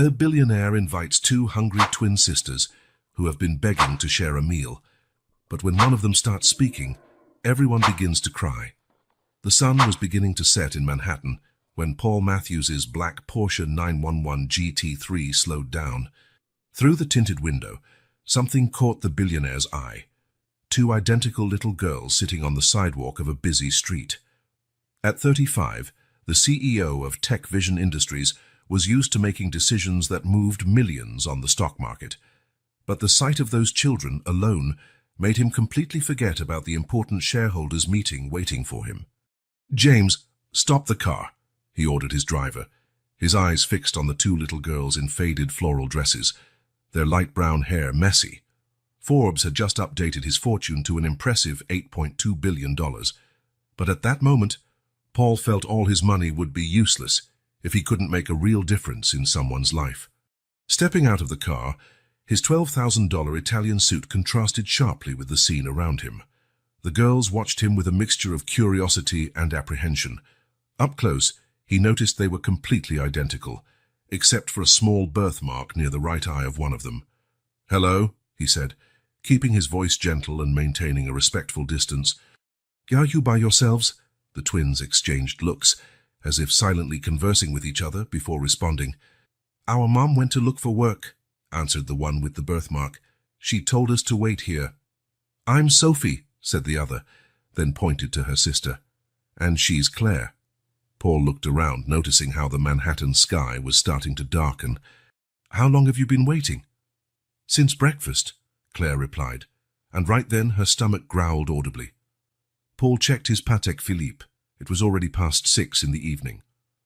A billionaire invites two hungry twin sisters who have been begging to share a meal. But when one of them starts speaking, everyone begins to cry. The sun was beginning to set in Manhattan when Paul Matthews's black Porsche 911 GT3 slowed down. Through the tinted window, something caught the billionaire's eye. Two identical little girls sitting on the sidewalk of a busy street. At 35, the CEO of Tech Vision Industries was used to making decisions that moved millions on the stock market. But the sight of those children alone made him completely forget about the important shareholders' meeting waiting for him. "James, stop the car," he ordered his driver, his eyes fixed on the two little girls in faded floral dresses, their light brown hair messy. Forbes had just updated his fortune to an impressive $8.2 billion. But at that moment, Paul felt all his money would be useless if he couldn't make a real difference in someone's life. Stepping out of the car, his $12,000 Italian suit contrasted sharply with the scene around him. The girls watched him with a mixture of curiosity and apprehension. Up close, he noticed they were completely identical, except for a small birthmark near the right eye of one of them. "Hello," he said, keeping his voice gentle and maintaining a respectful distance. "Are you by yourselves?" The twins exchanged looks, as if silently conversing with each other before responding. "Our mom went to look for work," answered the one with the birthmark. "She told us to wait here." "I'm Sophie," said the other, then pointed to her sister. "And she's Claire." Paul looked around, noticing how the Manhattan sky was starting to darken. "How long have you been waiting?" "Since breakfast," Claire replied, and right then her stomach growled audibly. Paul checked his Patek Philippe. It was already past 6 in the evening.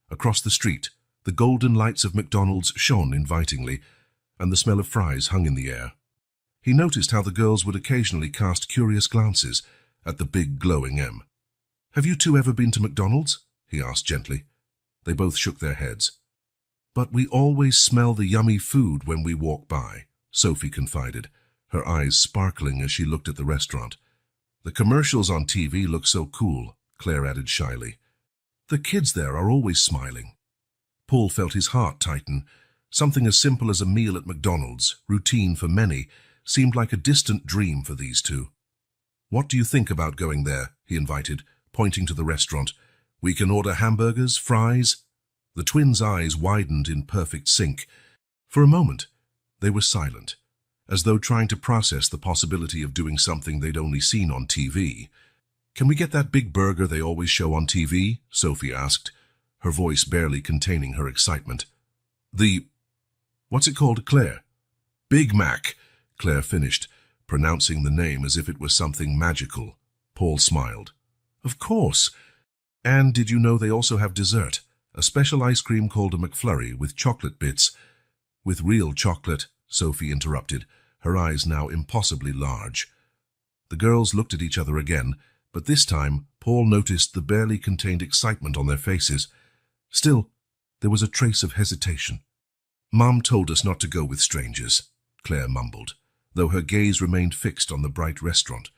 Across the street, the golden lights of McDonald's shone invitingly, and the smell of fries hung in the air. He noticed how the girls would occasionally cast curious glances at the big glowing M. "Have you two ever been to McDonald's?" he asked gently. They both shook their heads. "But we always smell the yummy food when we walk by," Sophie confided, her eyes sparkling as she looked at the restaurant. "The commercials on TV look so cool," Claire added shyly. "The kids there are always smiling." Paul felt his heart tighten. Something as simple as a meal at McDonald's, routine for many, seemed like a distant dream for these two. "What do you think about going there?" he invited, pointing to the restaurant. "We can order hamburgers, fries." The twins' eyes widened in perfect sync. For a moment, they were silent, as though trying to process the possibility of doing something they'd only seen on TV. "Can we get that big burger they always show on TV?" Sophie asked, her voice barely containing her excitement. What's it called, Claire?" "Big Mac," Claire finished, pronouncing the name as if it was something magical. Paul smiled. "Of course. And did you know they also have dessert? A special ice cream called a McFlurry with chocolate bits." "With real chocolate," Sophie interrupted, her eyes now impossibly large. The girls looked at each other again, but this time Paul noticed the barely contained excitement on their faces. Still, there was a trace of hesitation. "Mom told us not to go with strangers," Claire mumbled, though her gaze remained fixed on the bright restaurant.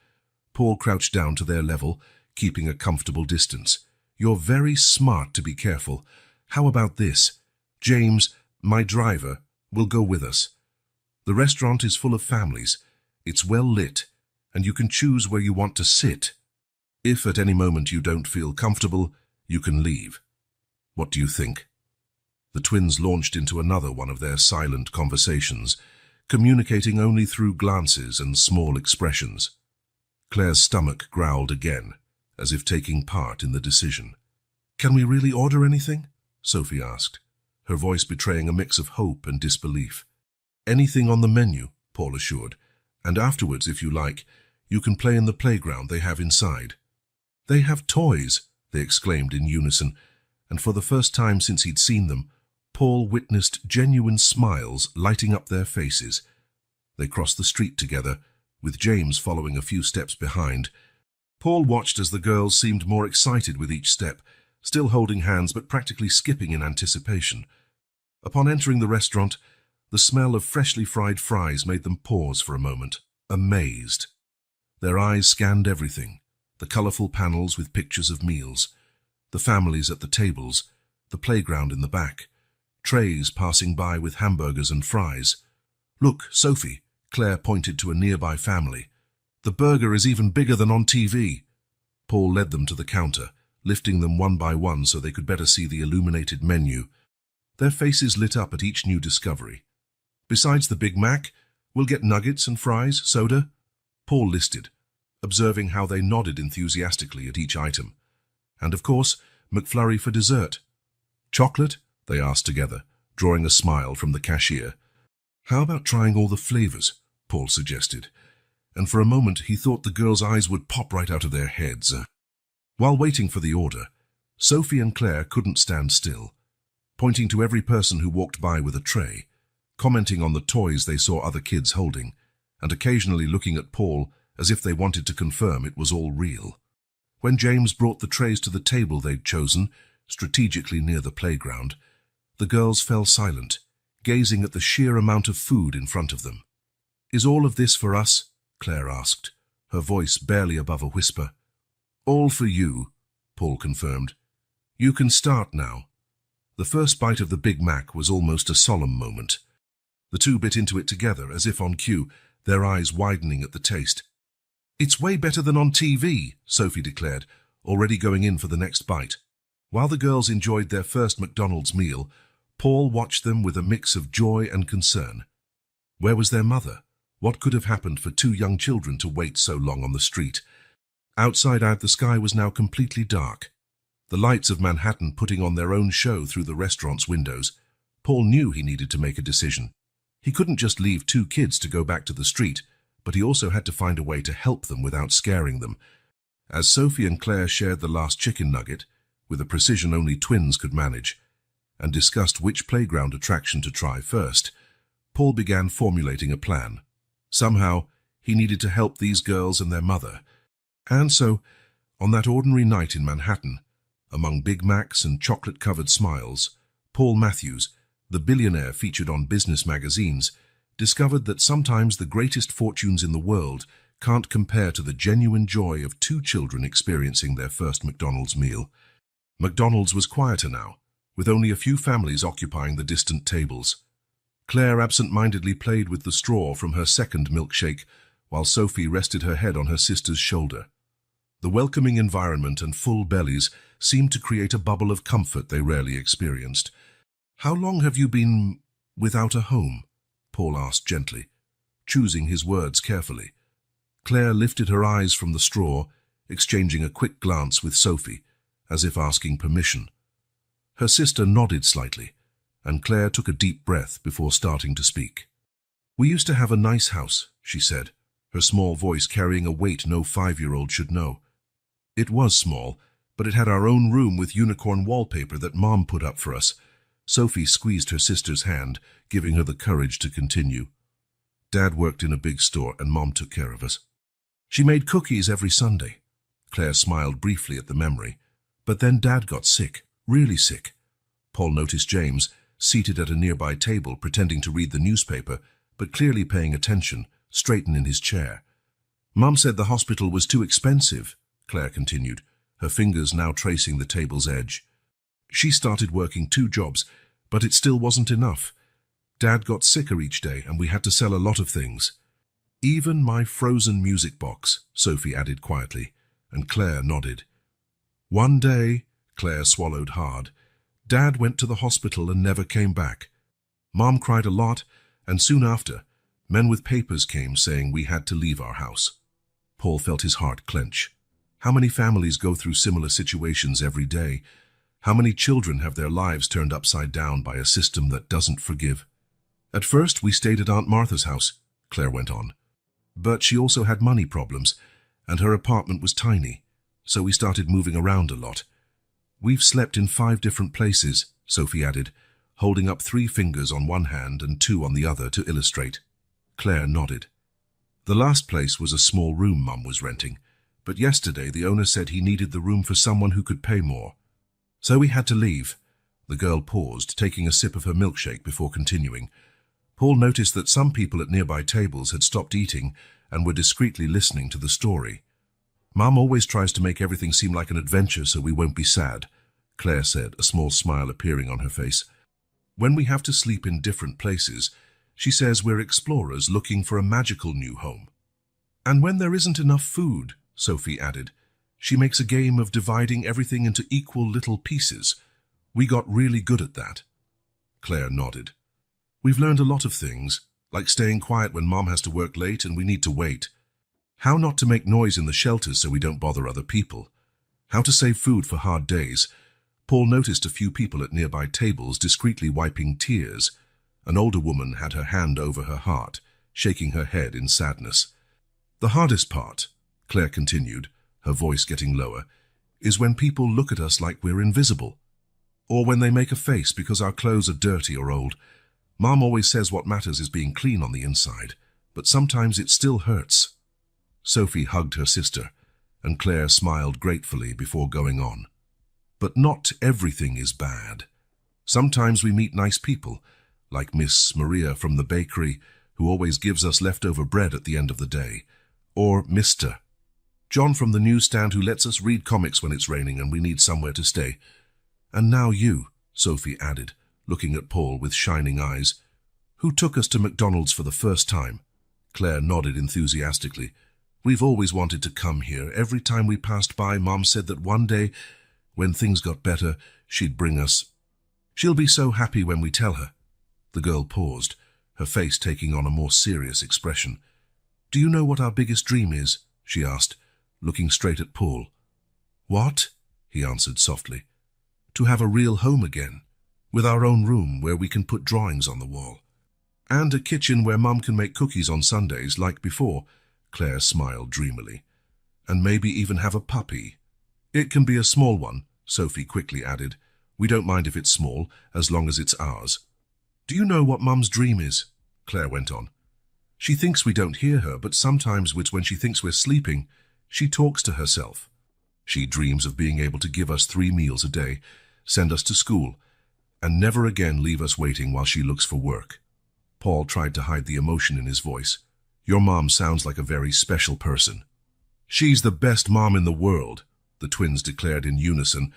Paul crouched down to their level, keeping a comfortable distance. "You're very smart to be careful. How about this? James, my driver, will go with us. The restaurant is full of families. It's well lit, and you can choose where you want to sit. If at any moment you don't feel comfortable, you can leave. What do you think?" The twins launched into another one of their silent conversations, communicating only through glances and small expressions. Claire's stomach growled again, as if taking part in the decision. "Can we really order anything?" Sophie asked, her voice betraying a mix of hope and disbelief. "Anything on the menu," Paul assured, "and afterwards, if you like, you can play in the playground they have inside." "They have toys," they exclaimed in unison, and for the first time since he'd seen them, Paul witnessed genuine smiles lighting up their faces. They crossed the street together, with James following a few steps behind. Paul watched as the girls seemed more excited with each step, still holding hands but practically skipping in anticipation. Upon entering the restaurant, the smell of freshly fried fries made them pause for a moment, amazed. Their eyes scanned everything, the colorful panels with pictures of meals, the families at the tables, the playground in the back. trays passing by with hamburgers and fries. "Look, Sophie," Claire pointed to a nearby family. "The burger is even bigger than on TV." Paul led them to the counter, lifting them one by one so they could better see the illuminated menu. Their faces lit up at each new discovery. "Besides the Big Mac, we'll get nuggets and fries, soda," Paul listed, observing how they nodded enthusiastically at each item. "And of course, McFlurry for dessert." "Chocolate?" they asked together, drawing a smile from the cashier. "How about trying all the flavors?" Paul suggested, and for a moment he thought the girls' eyes would pop right out of their heads. While waiting for the order, Sophie and Claire couldn't stand still, pointing to every person who walked by with a tray, commenting on the toys they saw other kids holding, and occasionally looking at Paul as if they wanted to confirm it was all real. When James brought the trays to the table they'd chosen, strategically near the playground, the girls fell silent, gazing at the sheer amount of food in front of them. "Is all of this for us?" Claire asked, her voice barely above a whisper. "All for you," Paul confirmed. "You can start now." The first bite of the Big Mac was almost a solemn moment. The two bit into it together, as if on cue, their eyes widening at the taste. "It's way better than on TV," Sophie declared, already going in for the next bite. While the girls enjoyed their first McDonald's meal, Paul watched them with a mix of joy and concern. Where was their mother? What could have happened for two young children to wait so long on the street? Outside the sky was now completely dark. The lights of Manhattan putting on their own show through the restaurant's windows. Paul knew he needed to make a decision. He couldn't just leave two kids to go back to the street, but he also had to find a way to help them without scaring them. As Sophie and Claire shared the last chicken nugget, with a precision only twins could manage, and discussed which playground attraction to try first, Paul began formulating a plan. Somehow, he needed to help these girls and their mother. And so, on that ordinary night in Manhattan, among Big Macs and chocolate-covered smiles, Paul Matthews, the billionaire featured on business magazines, discovered that sometimes the greatest fortunes in the world can't compare to the genuine joy of two children experiencing their first McDonald's meal. McDonald's was quieter now, with only a few families occupying the distant tables. Claire absent-mindedly played with the straw from her second milkshake, while Sophie rested her head on her sister's shoulder. The welcoming environment and full bellies seemed to create a bubble of comfort they rarely experienced. "How long have you been without a home?" Paul asked gently, choosing his words carefully. Claire lifted her eyes from the straw, exchanging a quick glance with Sophie, as if asking permission. Her sister nodded slightly, and Claire took a deep breath before starting to speak. "We used to have a nice house," she said, her small voice carrying a weight no 5-year-old should know. "It was small, but it had our own room with unicorn wallpaper that Mom put up for us." Sophie squeezed her sister's hand, giving her the courage to continue. "Dad worked in a big store and Mom took care of us. She made cookies every Sunday." Claire smiled briefly at the memory. "But then Dad got sick, really sick." Paul noticed James, seated at a nearby table pretending to read the newspaper, but clearly paying attention, straighten in his chair. "Mom said the hospital was too expensive," Claire continued, her fingers now tracing the table's edge. "She started working 2 jobs, but it still wasn't enough. Dad got sicker each day and we had to sell a lot of things. Even my frozen music box," Sophie added quietly, and Claire nodded. "One day," Claire swallowed hard, "Dad went to the hospital and never came back. Mom cried a lot, and soon after, men with papers came saying we had to leave our house." Paul felt his heart clench. How many families go through similar situations every day? How many children have their lives turned upside down by a system that doesn't forgive? "At first, we stayed at Aunt Martha's house," Claire went on. "But she also had money problems, and her apartment was tiny, so we started moving around a lot. We've slept in 5 different places," Sophie added, holding up 3 fingers on one hand and 2 on the other to illustrate. Claire nodded. "The last place was a small room Mum was renting, but yesterday the owner said he needed the room for someone who could pay more. So we had to leave." The girl paused, taking a sip of her milkshake before continuing. Paul noticed that some people at nearby tables had stopped eating and were discreetly listening to the story. "Mum always tries to make everything seem like an adventure so we won't be sad," Claire said, a small smile appearing on her face. When we have to sleep in different places, she says we're explorers looking for a magical new home. And when there isn't enough food, Sophie added, she makes a game of dividing everything into equal little pieces. We got really good at that. Claire nodded. We've learned a lot of things, like staying quiet when Mom has to work late and we need to wait. How not to make noise in the shelters so we don't bother other people. How to save food for hard days. Paul noticed a few people at nearby tables discreetly wiping tears. An older woman had her hand over her heart, shaking her head in sadness. The hardest part, Claire continued, her voice getting lower, is when people look at us like we're invisible. Or when they make a face because our clothes are dirty or old. Mom always says what matters is being clean on the inside, but sometimes it still hurts. Sophie hugged her sister, and Claire smiled gratefully before going on. But not everything is bad. Sometimes we meet nice people, like Miss Maria from the bakery, who always gives us leftover bread at the end of the day, or Mr. John from the newsstand who lets us read comics when it's raining and we need somewhere to stay. And now you, Sophie added, looking at Paul with shining eyes, who took us to McDonald's for the first time. Claire nodded enthusiastically. We've always wanted to come here. Every time we passed by, Mom said that one day, when things got better, she'd bring us. She'll be so happy when we tell her. The girl paused, her face taking on a more serious expression. Do you know what our biggest dream is? She asked, looking straight at Paul. What? He answered softly. To have a real home again, with our own room where we can put drawings on the wall. And a kitchen where Mum can make cookies on Sundays like before. Claire smiled dreamily. And maybe even have a puppy. It can be a small one, Sophie quickly added. We don't mind if it's small, as long as it's ours. Do you know what Mum's dream is? Claire went on. She thinks we don't hear her, but sometimes when she thinks we're sleeping, she talks to herself. She dreams of being able to give us 3 meals a day, send us to school, and never again leave us waiting while she looks for work. Paul tried to hide the emotion in his voice. Your mom sounds like a very special person. She's the best mom in the world, the twins declared in unison,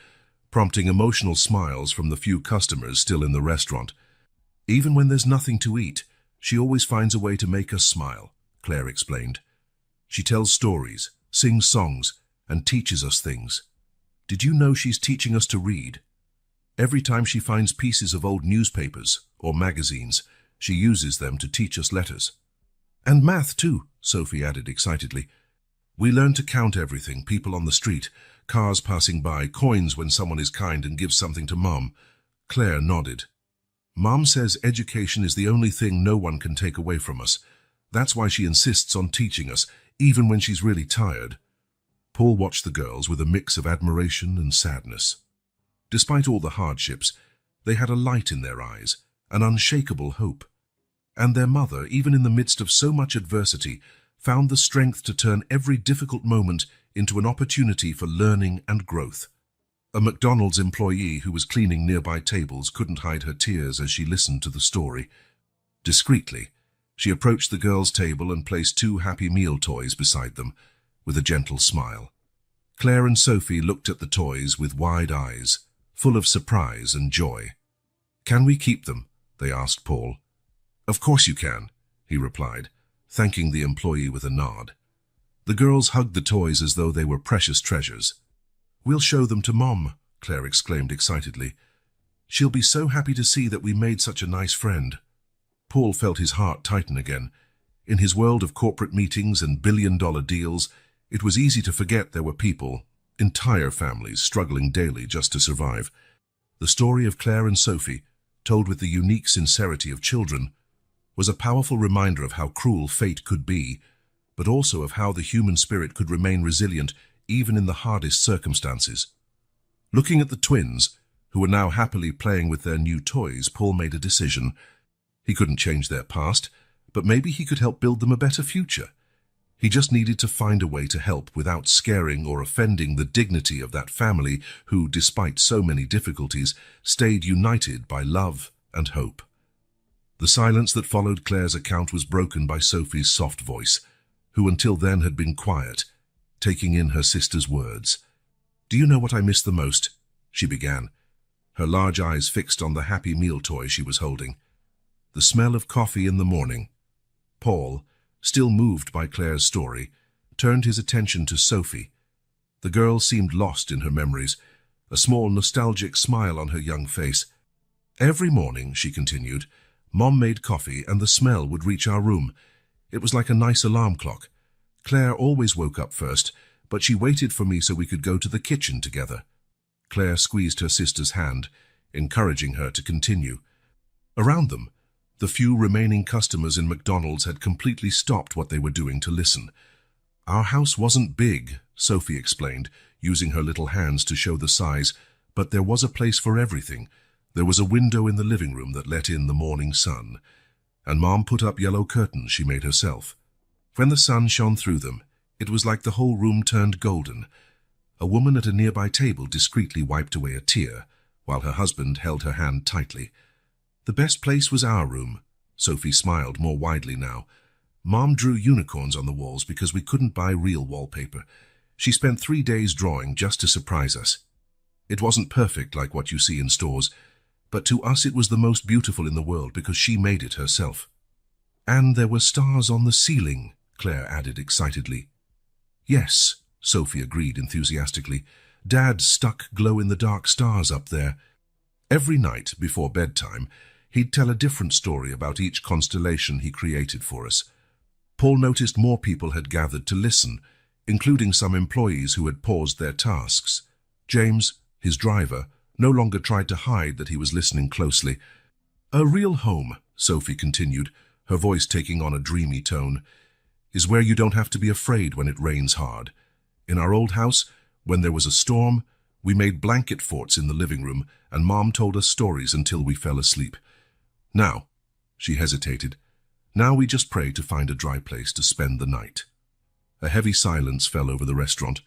prompting emotional smiles from the few customers still in the restaurant. Even when there's nothing to eat, she always finds a way to make us smile, Claire explained. She tells stories, sings songs, and teaches us things. Did you know she's teaching us to read? Every time she finds pieces of old newspapers or magazines, she uses them to teach us letters. And math too, Sophie added excitedly. We learn to count everything, people on the street, cars passing by, coins when someone is kind and gives something to Mom. Claire nodded. Mom says education is the only thing no one can take away from us. That's why she insists on teaching us, even when she's really tired. Paul watched the girls with a mix of admiration and sadness. Despite all the hardships, they had a light in their eyes, an unshakable hope. And their mother, even in the midst of so much adversity, found the strength to turn every difficult moment into an opportunity for learning and growth. A McDonald's employee who was cleaning nearby tables couldn't hide her tears as she listened to the story. Discreetly, she approached the girls' table and placed 2 Happy Meal toys beside them, with a gentle smile. Claire and Sophie looked at the toys with wide eyes, full of surprise and joy. Can we keep them? They asked Paul. Of course you can, he replied, thanking the employee with a nod. The girls hugged the toys as though they were precious treasures. We'll show them to Mom, Claire exclaimed excitedly. She'll be so happy to see that we made such a nice friend. Paul felt his heart tighten again. In his world of corporate meetings and billion-dollar deals, it was easy to forget there were people, entire families, struggling daily just to survive. The story of Claire and Sophie, told with the unique sincerity of children, was a powerful reminder of how cruel fate could be, but also of how the human spirit could remain resilient even in the hardest circumstances. Looking at the twins, who were now happily playing with their new toys, Paul made a decision. He couldn't change their past, but maybe he could help build them a better future. He just needed to find a way to help without scaring or offending the dignity of that family who, despite so many difficulties, stayed united by love and hope. The silence that followed Claire's account was broken by Sophie's soft voice, who until then had been quiet, taking in her sister's words. Do you know what I miss the most? She began, her large eyes fixed on the Happy Meal toy she was holding. The smell of coffee in the morning. Paul, still moved by Claire's story, turned his attention to Sophie. The girl seemed lost in her memories, a small nostalgic smile on her young face. Every morning, she continued, Mom made coffee and the smell would reach our room. It was like a nice alarm clock. Claire always woke up first, but she waited for me so we could go to the kitchen together. Claire squeezed her sister's hand, encouraging her to continue. Around them, the few remaining customers in McDonald's had completely stopped what they were doing to listen. Our house wasn't big, Sophie explained, using her little hands to show the size, but there was a place for everything. There was a window in the living room that let in the morning sun, and Mom put up yellow curtains she made herself. When the sun shone through them, it was like the whole room turned golden. A woman at a nearby table discreetly wiped away a tear, while her husband held her hand tightly. The best place was our room. Sophie smiled more widely now. Mom drew unicorns on the walls because we couldn't buy real wallpaper. She spent 3 days drawing just to surprise us. It wasn't perfect like what you see in stores, but to us it was the most beautiful in the world because she made it herself. And there were stars on the ceiling, Claire added excitedly. Yes, Sophie agreed enthusiastically. Dad stuck glow-in-the-dark stars up there. Every night before bedtime, he'd tell a different story about each constellation he created for us. Paul noticed more people had gathered to listen, including some employees who had paused their tasks. James, his driver, no longer tried to hide that he was listening closely. A real home, Sophie continued, her voice taking on a dreamy tone, is where you don't have to be afraid when it rains hard. In our old house, when there was a storm, we made blanket forts in the living room, and Mom told us stories until we fell asleep. Now, she hesitated, now we just pray to find a dry place to spend the night. A heavy silence fell over the restaurant.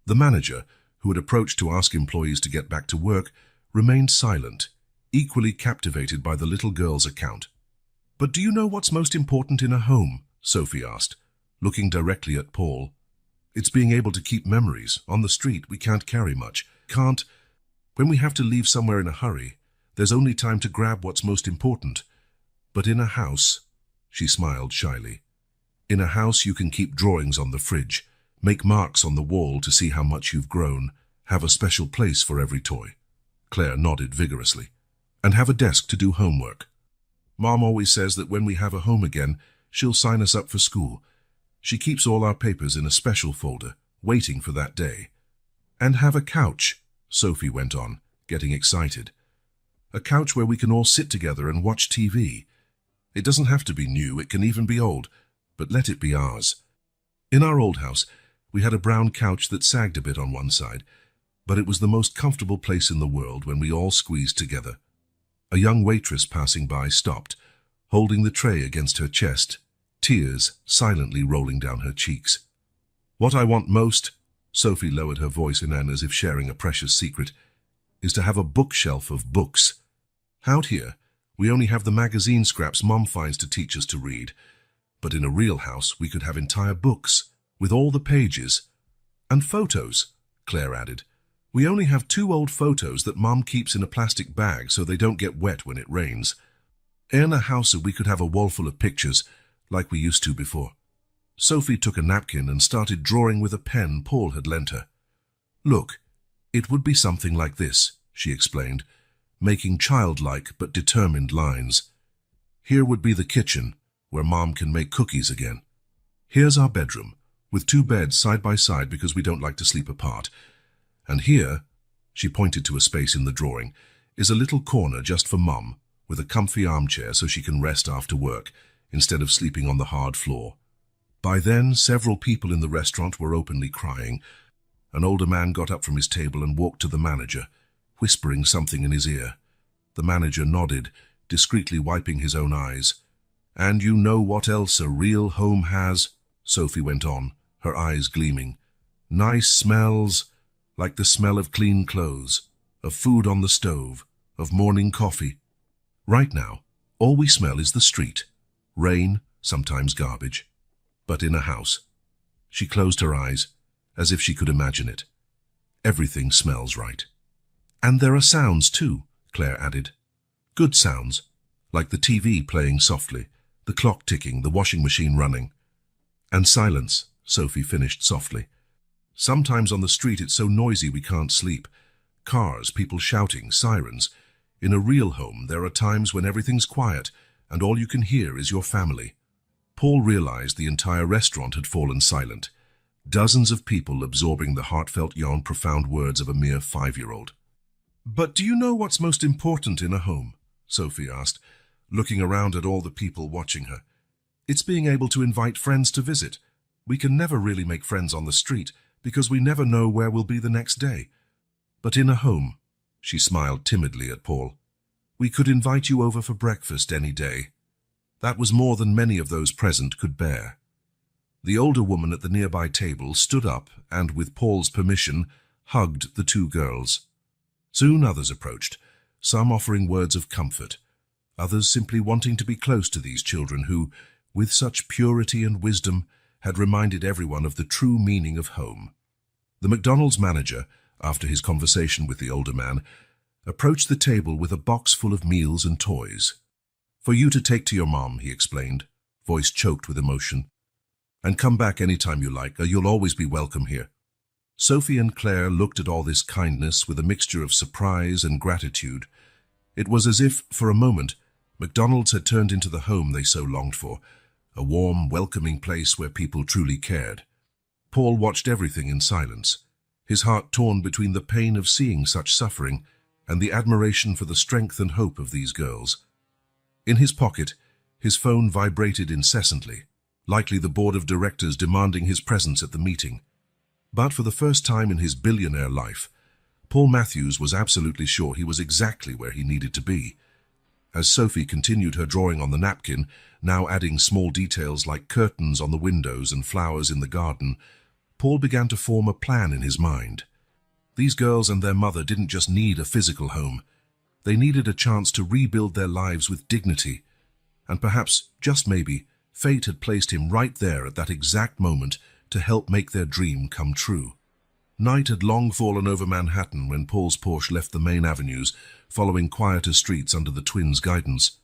The manager, who had approached to ask employees to get back to work, remained silent, equally captivated by the little girl's account. But do you know what's most important in a home? Sophie asked, looking directly at Paul. It's being able to keep memories. On the street, we can't carry much. When we have to leave somewhere in a hurry, there's only time to grab what's most important. But in a house, she smiled shyly. In a house you can keep drawings on the fridge, make marks on the wall to see how much you've grown, have a special place for every toy. Claire nodded vigorously. And have a desk to do homework. Mom always says that when we have a home again, she'll sign us up for school. She keeps all our papers in a special folder, waiting for that day. And have a couch, Sophie went on, getting excited. A couch where we can all sit together and watch TV. It doesn't have to be new, it can even be old, but let it be ours. In our old house, we had a brown couch that sagged a bit on one side, but it was the most comfortable place in the world when we all squeezed together. A young waitress passing by stopped, holding the tray against her chest, tears silently rolling down her cheeks. What I want most, Sophie lowered her voice in as if sharing a precious secret, is to have a bookshelf of books. Out here, we only have the magazine scraps Mom finds to teach us to read, but in a real house we could have entire books, with all the pages. And photos, Claire added. We only have 2 old photos that Mom keeps in a plastic bag so they don't get wet when it rains. In a house we could have a wall full of pictures, like we used to before. Sophie took a napkin and started drawing with a pen Paul had lent her. Look, it would be something like this, she explained, making childlike but determined lines. Here would be the kitchen, where Mom can make cookies again. Here's our bedroom, with 2 beds side by side because we don't like to sleep apart. And here, she pointed to a space in the drawing, is a little corner just for Mom, with a comfy armchair so she can rest after work, instead of sleeping on the hard floor. By then, several people in the restaurant were openly crying. An older man got up from his table and walked to the manager, whispering something in his ear. The manager nodded, discreetly wiping his own eyes. And you know what else a real home has? Sophie went on, her eyes gleaming. Nice smells, like the smell of clean clothes, of food on the stove, of morning coffee. Right now, all we smell is the street. Rain, sometimes garbage. But in a house. She closed her eyes, as if she could imagine it. Everything smells right. And there are sounds, too. Claire added. Good sounds, like the TV playing softly, the clock ticking, the washing machine running. And silence, Sophie finished softly. Sometimes on the street it's so noisy we can't sleep. Cars, people shouting, sirens. In a real home, there are times when everything's quiet and all you can hear is your family. Paul realized the entire restaurant had fallen silent. Dozens of people absorbing the heartfelt yet profound words of a mere 5-year-old. But do you know what's most important in a home? Sophie asked, looking around at all the people watching her. It's being able to invite friends to visit. We can never really make friends on the street because we never know where we'll be the next day. But in a home, she smiled timidly at Paul, we could invite you over for breakfast any day. That was more than many of those present could bear. The older woman at the nearby table stood up and, with Paul's permission, hugged the two girls. Soon others approached, some offering words of comfort, others simply wanting to be close to these children who, with such purity and wisdom, had reminded everyone of the true meaning of home. The McDonald's manager, after his conversation with the older man, approached the table with a box full of meals and toys. For you to take to your mom, he explained, voice choked with emotion. And come back any time you like, or you'll always be welcome here. Sophie and Claire looked at all this kindness with a mixture of surprise and gratitude. It was as if, for a moment, McDonald's had turned into the home they so longed for, a warm, welcoming place where people truly cared. Paul watched everything in silence, his heart torn between the pain of seeing such suffering and the admiration for the strength and hope of these girls. In his pocket, his phone vibrated incessantly, likely the board of directors demanding his presence at the meeting. But for the first time in his billionaire life, Paul Matthews was absolutely sure he was exactly where he needed to be. As Sophie continued her drawing on the napkin, now adding small details like curtains on the windows and flowers in the garden, Paul began to form a plan in his mind. These girls and their mother didn't just need a physical home. They needed a chance to rebuild their lives with dignity. And perhaps, just maybe, fate had placed him right there at that exact moment to help make their dream come true. Night had long fallen over Manhattan when Paul's Porsche left the main avenues, following quieter streets under the twins' guidance.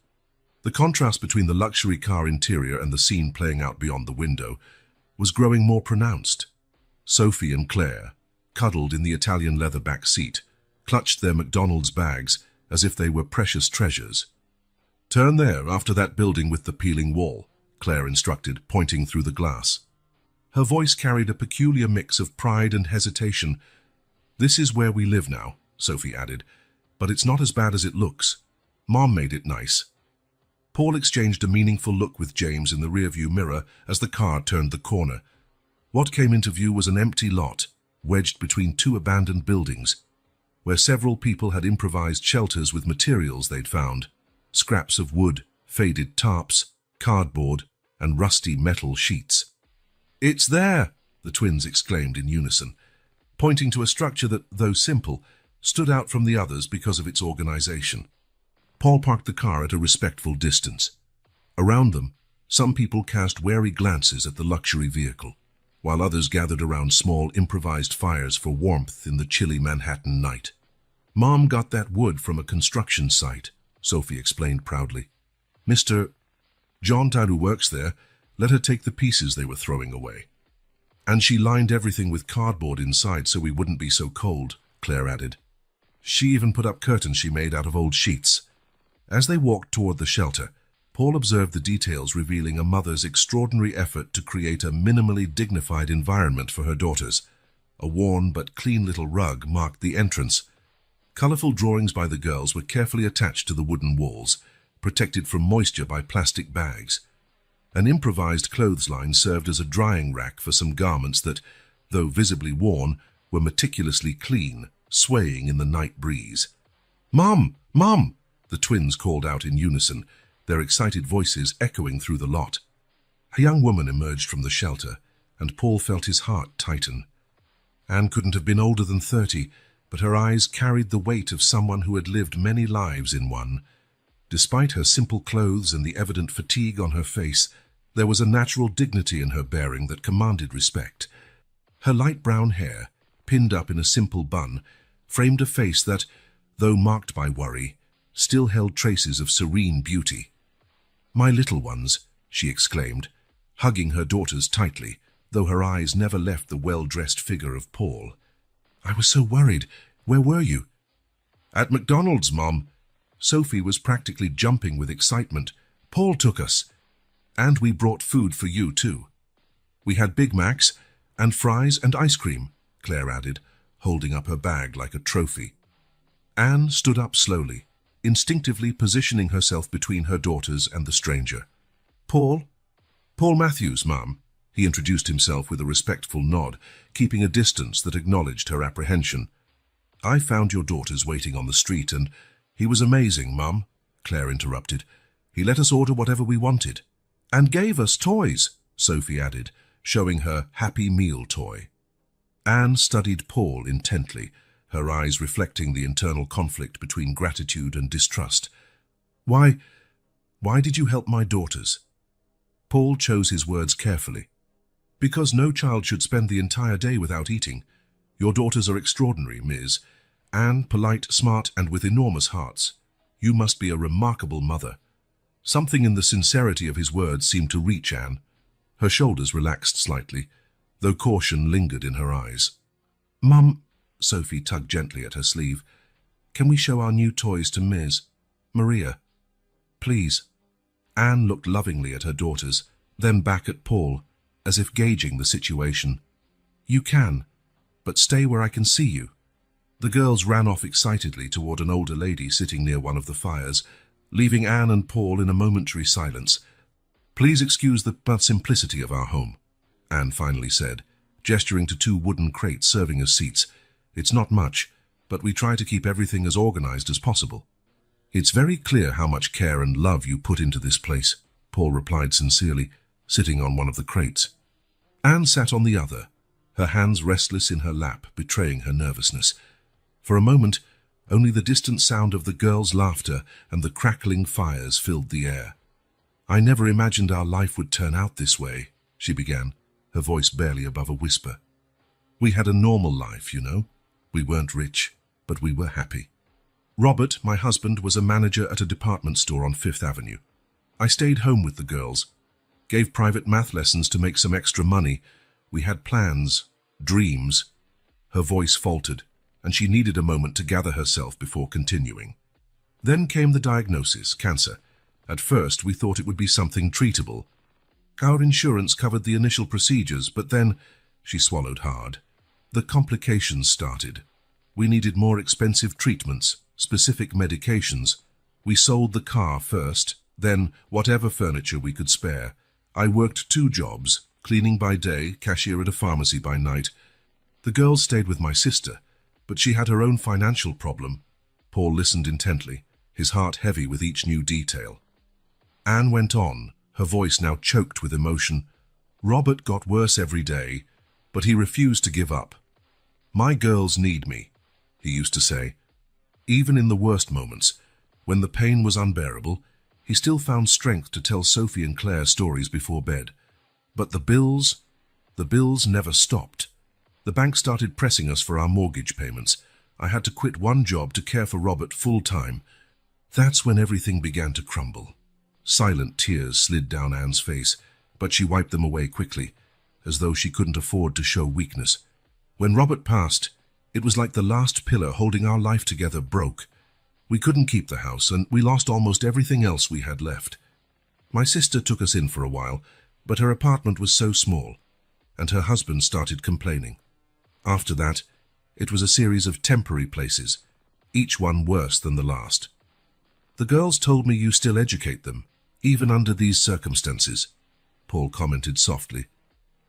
The contrast between the luxury car interior and the scene playing out beyond the window was growing more pronounced. Sophie and Claire, cuddled in the Italian leather back seat, clutched their McDonald's bags as if they were precious treasures. Turn there, after that building with the peeling wall, Claire instructed, pointing through the glass. Her voice carried a peculiar mix of pride and hesitation. This is where we live now, Sophie added, but it's not as bad as it looks. Mom made it nice. Paul exchanged a meaningful look with James in the rearview mirror as the car turned the corner. What came into view was an empty lot, wedged between two abandoned buildings, where several people had improvised shelters with materials they'd found, scraps of wood, faded tarps, cardboard, and rusty metal sheets. "It's there!" the twins exclaimed in unison, pointing to a structure that, though simple, stood out from the others because of its organization. Paul parked the car at a respectful distance. Around them, some people cast wary glances at the luxury vehicle, while others gathered around small improvised fires for warmth in the chilly Manhattan night. "Mom got that wood from a construction site," Sophie explained proudly. "Mr. John Dad, who works there, let her take the pieces they were throwing away. And she lined everything with cardboard inside so we wouldn't be so cold," Claire added. "She even put up curtains she made out of old sheets." As they walked toward the shelter, Paul observed the details revealing a mother's extraordinary effort to create a minimally dignified environment for her daughters. A worn but clean little rug marked the entrance. Colorful drawings by the girls were carefully attached to the wooden walls, protected from moisture by plastic bags. An improvised clothesline served as a drying rack for some garments that, though visibly worn, were meticulously clean, swaying in the night breeze. "Mom! Mom!" the twins called out in unison, their excited voices echoing through the lot. A young woman emerged from the shelter, and Paul felt his heart tighten. Anne couldn't have been older than 30, but her eyes carried the weight of someone who had lived many lives in one. Despite her simple clothes and the evident fatigue on her face, there was a natural dignity in her bearing that commanded respect. Her light brown hair, pinned up in a simple bun, framed a face that, though marked by worry, still held traces of serene beauty. "My little ones," she exclaimed, hugging her daughters tightly, though her eyes never left the well-dressed figure of Paul. "I was so worried. Where were you?" "At McDonald's, Mom." Sophie was practically jumping with excitement. "Paul took us. And we brought food for you, too." "We had Big Macs and fries and ice cream," Claire added, holding up her bag like a trophy. Anne stood up slowly, instinctively positioning herself between her daughters and the stranger. "Paul Matthews, Ma'am," he introduced himself with a respectful nod, keeping a distance that acknowledged her apprehension. "I found your daughters waiting on the street, and—" "He was amazing, Mum," Claire interrupted. "He let us order whatever we wanted." "And gave us toys," Sophie added, showing her Happy Meal toy. Anne studied Paul intently, her eyes reflecting the internal conflict between gratitude and distrust. Why did you help my daughters?" Paul chose his words carefully. "Because no child should spend the entire day without eating. Your daughters are extraordinary, Ms. Anne, polite, smart, and with enormous hearts. You must be a remarkable mother." Something in the sincerity of his words seemed to reach Anne. Her shoulders relaxed slightly, though caution lingered in her eyes. "Mum," Sophie tugged gently at her sleeve, "can we show our new toys to Ms. Maria? Please." Anne looked lovingly at her daughters, then back at Paul, as if gauging the situation. "You can, but stay where I can see you." The girls ran off excitedly toward an older lady sitting near one of the fires, leaving Anne and Paul in a momentary silence. "Please excuse the simplicity of our home," Anne finally said, gesturing to two wooden crates serving as seats. "It's not much, but we try to keep everything as organized as possible." "It's very clear how much care and love you put into this place," Paul replied sincerely, sitting on one of the crates. Anne sat on the other, her hands restless in her lap, betraying her nervousness. For a moment, only the distant sound of the girls' laughter and the crackling fires filled the air. "I never imagined our life would turn out this way," she began, her voice barely above a whisper. "We had a normal life, you know. We weren't rich, but we were happy. Robert, my husband, was a manager at a department store on Fifth Avenue. I stayed home with the girls, gave private math lessons to make some extra money. We had plans, dreams." Her voice faltered, and she needed a moment to gather herself before continuing. "Then came the diagnosis, cancer. At first, we thought it would be something treatable. Our insurance covered the initial procedures, but then," she swallowed hard, "the complications started. We needed more expensive treatments, specific medications. We sold the car first, then whatever furniture we could spare. I worked 2 jobs, cleaning by day, cashier at a pharmacy by night. The girls stayed with my sister, but she had her own financial problem." Paul listened intently, his heart heavy with each new detail. Anne went on, her voice now choked with emotion. "Robert got worse every day, but he refused to give up. 'My girls need me,' he used to say. Even in the worst moments, when the pain was unbearable, he still found strength to tell Sophie and Claire stories before bed. But the bills never stopped. The bank started pressing us for our mortgage payments. I had to quit one job to care for Robert full-time. That's when everything began to crumble." Silent tears slid down Anne's face, but she wiped them away quickly, as though she couldn't afford to show weakness. "When Robert passed, it was like the last pillar holding our life together broke. We couldn't keep the house, and we lost almost everything else we had left. My sister took us in for a while, but her apartment was so small, and her husband started complaining. After that, it was a series of temporary places, each one worse than the last. The girls told me you still educate them, even under these circumstances," Paul commented softly.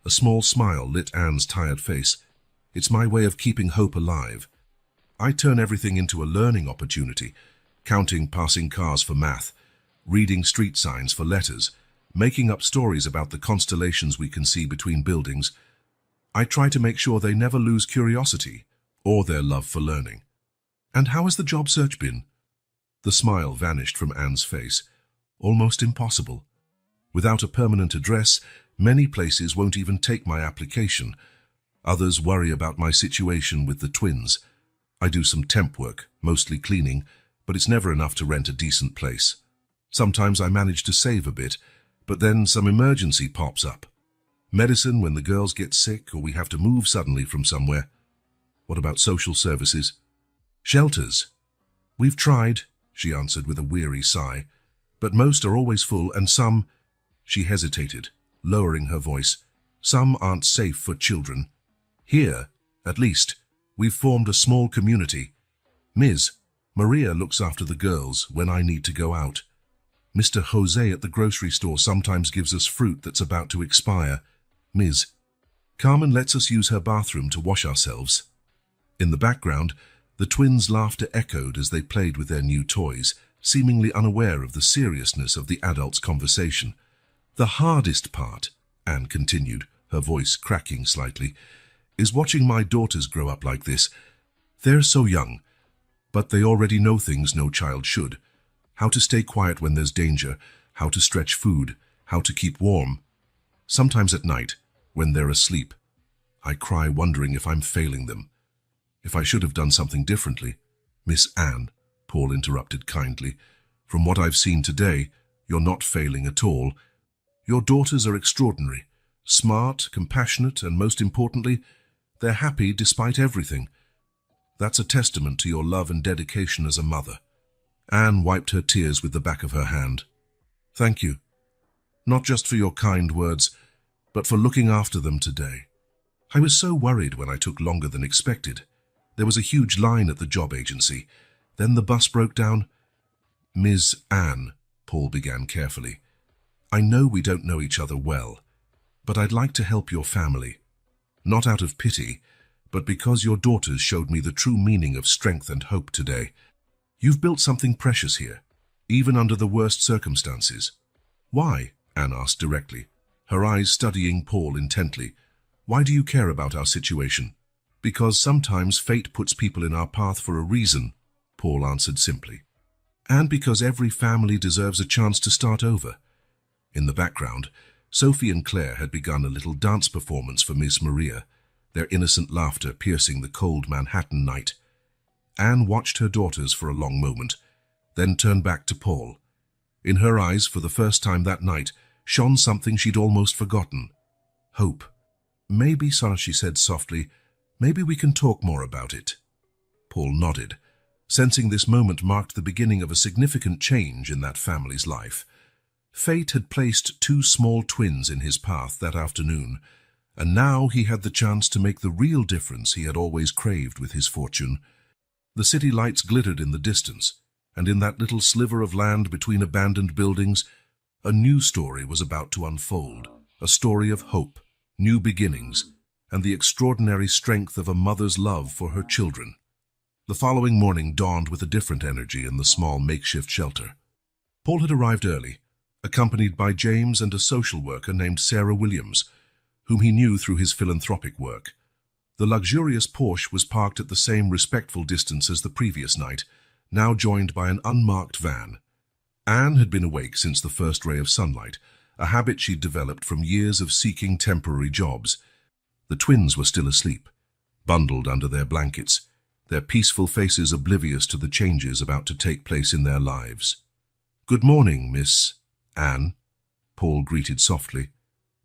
A small smile lit Anne's tired face. "It's my way of keeping hope alive. I turn everything into a learning opportunity, counting passing cars for math, reading street signs for letters, making up stories about the constellations we can see between buildings. I try to make sure they never lose curiosity or their love for learning." "And how has the job search been?" The smile vanished from Anne's face. "Almost impossible. Without a permanent address, many places won't even take my application. Others worry about my situation with the twins. I do some temp work, mostly cleaning, but it's never enough to rent a decent place. Sometimes I manage to save a bit, but then some emergency pops up. Medicine when the girls get sick or we have to move suddenly from somewhere. What about social services? Shelters. We've tried, she answered with a weary sigh, but most are always full and some, she hesitated, lowering her voice, some aren't safe for children. Here, at least, we've formed a small community. Ms. Maria looks after the girls when I need to go out. Mr. Jose at the grocery store sometimes gives us fruit that's about to expire. Ms. Carmen lets us use her bathroom to wash ourselves. In the background, the twins' laughter echoed as they played with their new toys, seemingly unaware of the seriousness of the adults' conversation. The hardest part, Anne continued, her voice cracking slightly, is watching my daughters grow up like this. They're so young, but they already know things no child should. How to stay quiet when there's danger, how to stretch food, how to keep warm. Sometimes at night, when they're asleep, I cry wondering if I'm failing them. If I should have done something differently. Miss Anne, Paul interrupted kindly, from what I've seen today, you're not failing at all. Your daughters are extraordinary, smart, compassionate, and most importantly, they're happy despite everything. That's a testament to your love and dedication as a mother. Anne wiped her tears with the back of her hand. Thank you. Not just for your kind words, but for looking after them today. I was so worried when I took longer than expected. There was a huge line at the job agency. Then the bus broke down. Ms. Anne, Paul began carefully, I know we don't know each other well, but I'd like to help your family. Not out of pity, but because your daughters showed me the true meaning of strength and hope today. You've built something precious here, even under the worst circumstances. Why? Anne asked directly, her eyes studying Paul intently. Why do you care about our situation? Because sometimes fate puts people in our path for a reason, Paul answered simply. And because every family deserves a chance to start over. In the background, Sophie and Claire had begun a little dance performance for Miss Maria, their innocent laughter piercing the cold Manhattan night. Anne watched her daughters for a long moment, then turned back to Paul. In her eyes, for the first time that night, shone something she'd almost forgotten. Hope. Maybe, son, she said softly, maybe we can talk more about it. Paul nodded, sensing this moment marked the beginning of a significant change in that family's life. Fate had placed two small twins in his path that afternoon, and now he had the chance to make the real difference he had always craved with his fortune. The city lights glittered in the distance, and in that little sliver of land between abandoned buildings, a new story was about to unfold, a story of hope, new beginnings, and the extraordinary strength of a mother's love for her children. The following morning dawned with a different energy in the small makeshift shelter. Paul had arrived early, accompanied by James and a social worker named Sarah Williams, whom he knew through his philanthropic work. The luxurious Porsche was parked at the same respectful distance as the previous night, now joined by an unmarked van. Anne had been awake since the first ray of sunlight, a habit she'd developed from years of seeking temporary jobs. The twins were still asleep, bundled under their blankets, their peaceful faces oblivious to the changes about to take place in their lives. "Good morning, Miss Anne," Paul greeted softly,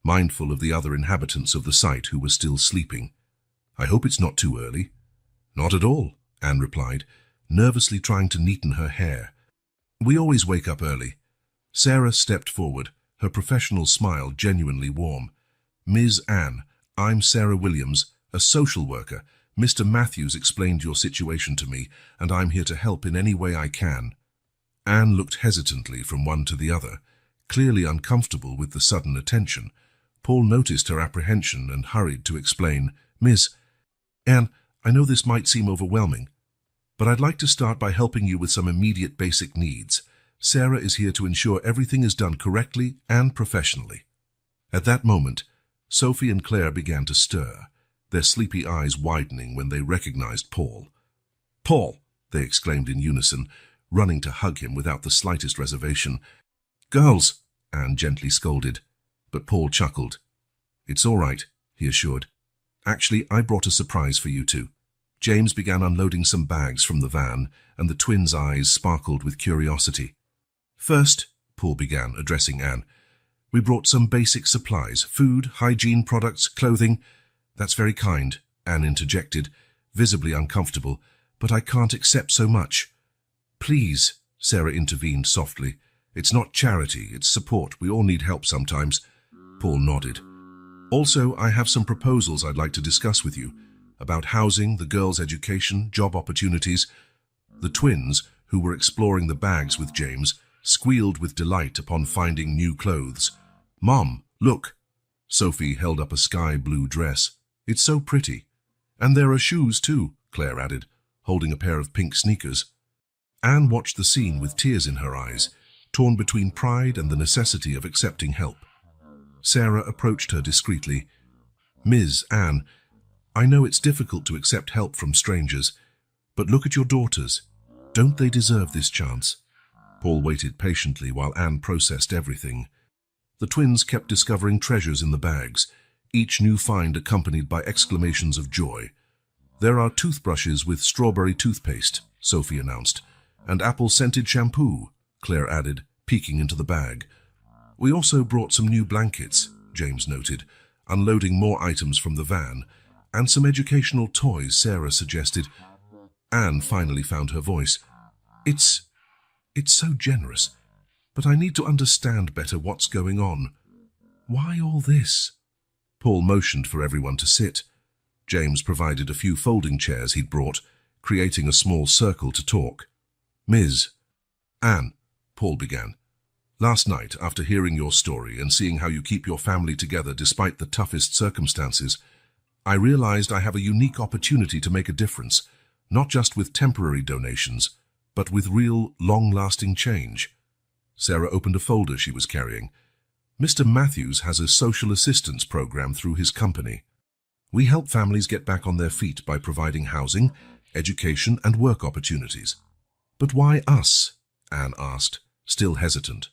mindful of the other inhabitants of the site who were still sleeping. "I hope it's not too early." "Not at all," Anne replied, nervously trying to neaten her hair. "We always wake up early." Sarah stepped forward, her professional smile genuinely warm. "Ms. Anne, I'm Sarah Williams, a social worker. Mr. Matthews explained your situation to me, and I'm here to help in any way I can." Anne looked hesitantly from one to the other, clearly uncomfortable with the sudden attention. Paul noticed her apprehension and hurried to explain. "Miss Anne, I know this might seem overwhelming, but I'd like to start by helping you with some immediate basic needs. Sarah is here to ensure everything is done correctly and professionally." At that moment, Sophie and Claire began to stir, their sleepy eyes widening when they recognized Paul. "Paul!" they exclaimed in unison, running to hug him without the slightest reservation. "Girls!" Anne gently scolded, but Paul chuckled. "It's all right," he assured. "Actually, I brought a surprise for you two. James began unloading some bags from the van, and the twins' eyes sparkled with curiosity. "First," Paul began, addressing Anne, "we brought some basic supplies, food, hygiene products, clothing." "That's very kind," Anne interjected, visibly uncomfortable, "but I can't accept so much." "Please," Sarah intervened softly. "It's not charity, it's support. We all need help sometimes." Paul nodded. "Also, I have some proposals I'd like to discuss with you, about housing, the girls' education, job opportunities." The twins, who were exploring the bags with James, squealed with delight upon finding new clothes. "Mom, look!" Sophie held up a sky-blue dress. "It's so pretty." "And there are shoes too," Claire added, holding a pair of pink sneakers. Anne watched the scene with tears in her eyes, torn between pride and the necessity of accepting help. Sarah approached her discreetly. "Ms. Anne, I know it's difficult to accept help from strangers, but look at your daughters. Don't they deserve this chance?" Paul waited patiently while Anne processed everything. The twins kept discovering treasures in the bags, each new find accompanied by exclamations of joy. "There are toothbrushes with strawberry toothpaste," Sophie announced, "and apple-scented shampoo," Claire added, peeking into the bag. "We also brought some new blankets," James noted, unloading more items from the van, "and some educational toys," Sarah suggested. Anne finally found her voice. It's so generous, but I need to understand better what's going on. Why all this?" Paul motioned for everyone to sit. James provided a few folding chairs he'd brought, creating a small circle to talk. "Ms. Anne," Paul began, "last night, after hearing your story and seeing how you keep your family together despite the toughest circumstances, I realized I have a unique opportunity to make a difference, not just with temporary donations, but with real, long-lasting change." Sarah opened a folder she was carrying. "Mr. Matthews has a social assistance program through his company. We help families get back on their feet by providing housing, education, and work opportunities." "But why us?" Anne asked, still hesitant.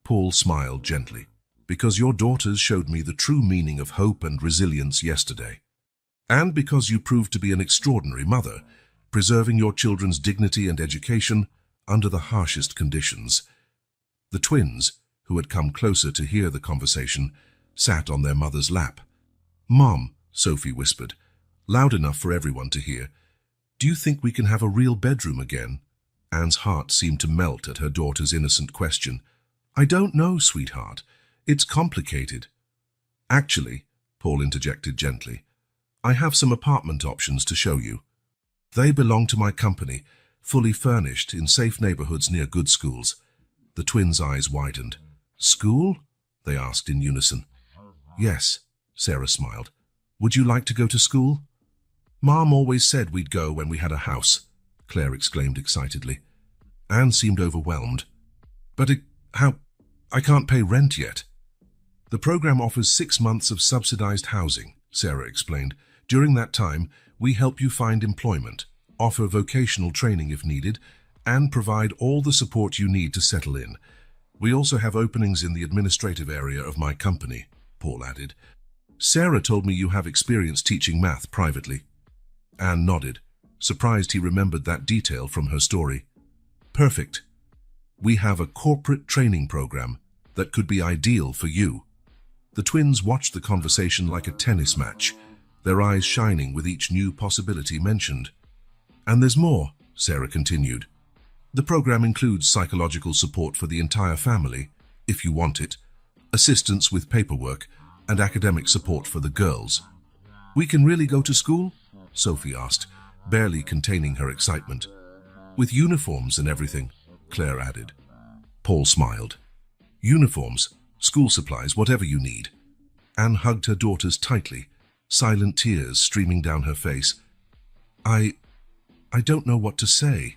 Paul smiled gently. "Because your daughters showed me the true meaning of hope and resilience yesterday. And because you proved to be an extraordinary mother, preserving your children's dignity and education under the harshest conditions." The twins, who had come closer to hear the conversation, sat on their mother's lap. "Mom," Sophie whispered, loud enough for everyone to hear, "do you think we can have a real bedroom again?" Anne's heart seemed to melt at her daughter's innocent question. "I don't know, sweetheart. It's complicated." "Actually," Paul interjected gently, "I have some apartment options to show you. They belong to my company, fully furnished in safe neighborhoods near good schools." The twins' eyes widened. "School?" they asked in unison. "Yes," Sarah smiled. "Would you like to go to school?" "Mom always said we'd go when we had a house," Claire exclaimed excitedly. Anne seemed overwhelmed. "But how? I can't pay rent yet." "The program offers 6 months of subsidized housing," Sarah explained. "During that time, we help you find employment, offer vocational training if needed, and provide all the support you need to settle in. We also have openings in the administrative area of my company," Paul added. "Sarah told me you have experience teaching math privately." Anne nodded, surprised he remembered that detail from her story. "Perfect. We have a corporate training program that could be ideal for you." The twins watched the conversation like a tennis match, their eyes shining with each new possibility mentioned. "And there's more," Sarah continued. "The program includes psychological support for the entire family, if you want it, assistance with paperwork, and academic support for the girls." "We can really go to school?" Sophie asked, barely containing her excitement. "With uniforms and everything," Claire added. Paul smiled. "Uniforms, school supplies, whatever you need." Anne hugged her daughters tightly, silent tears streaming down her face. I don't know what to say."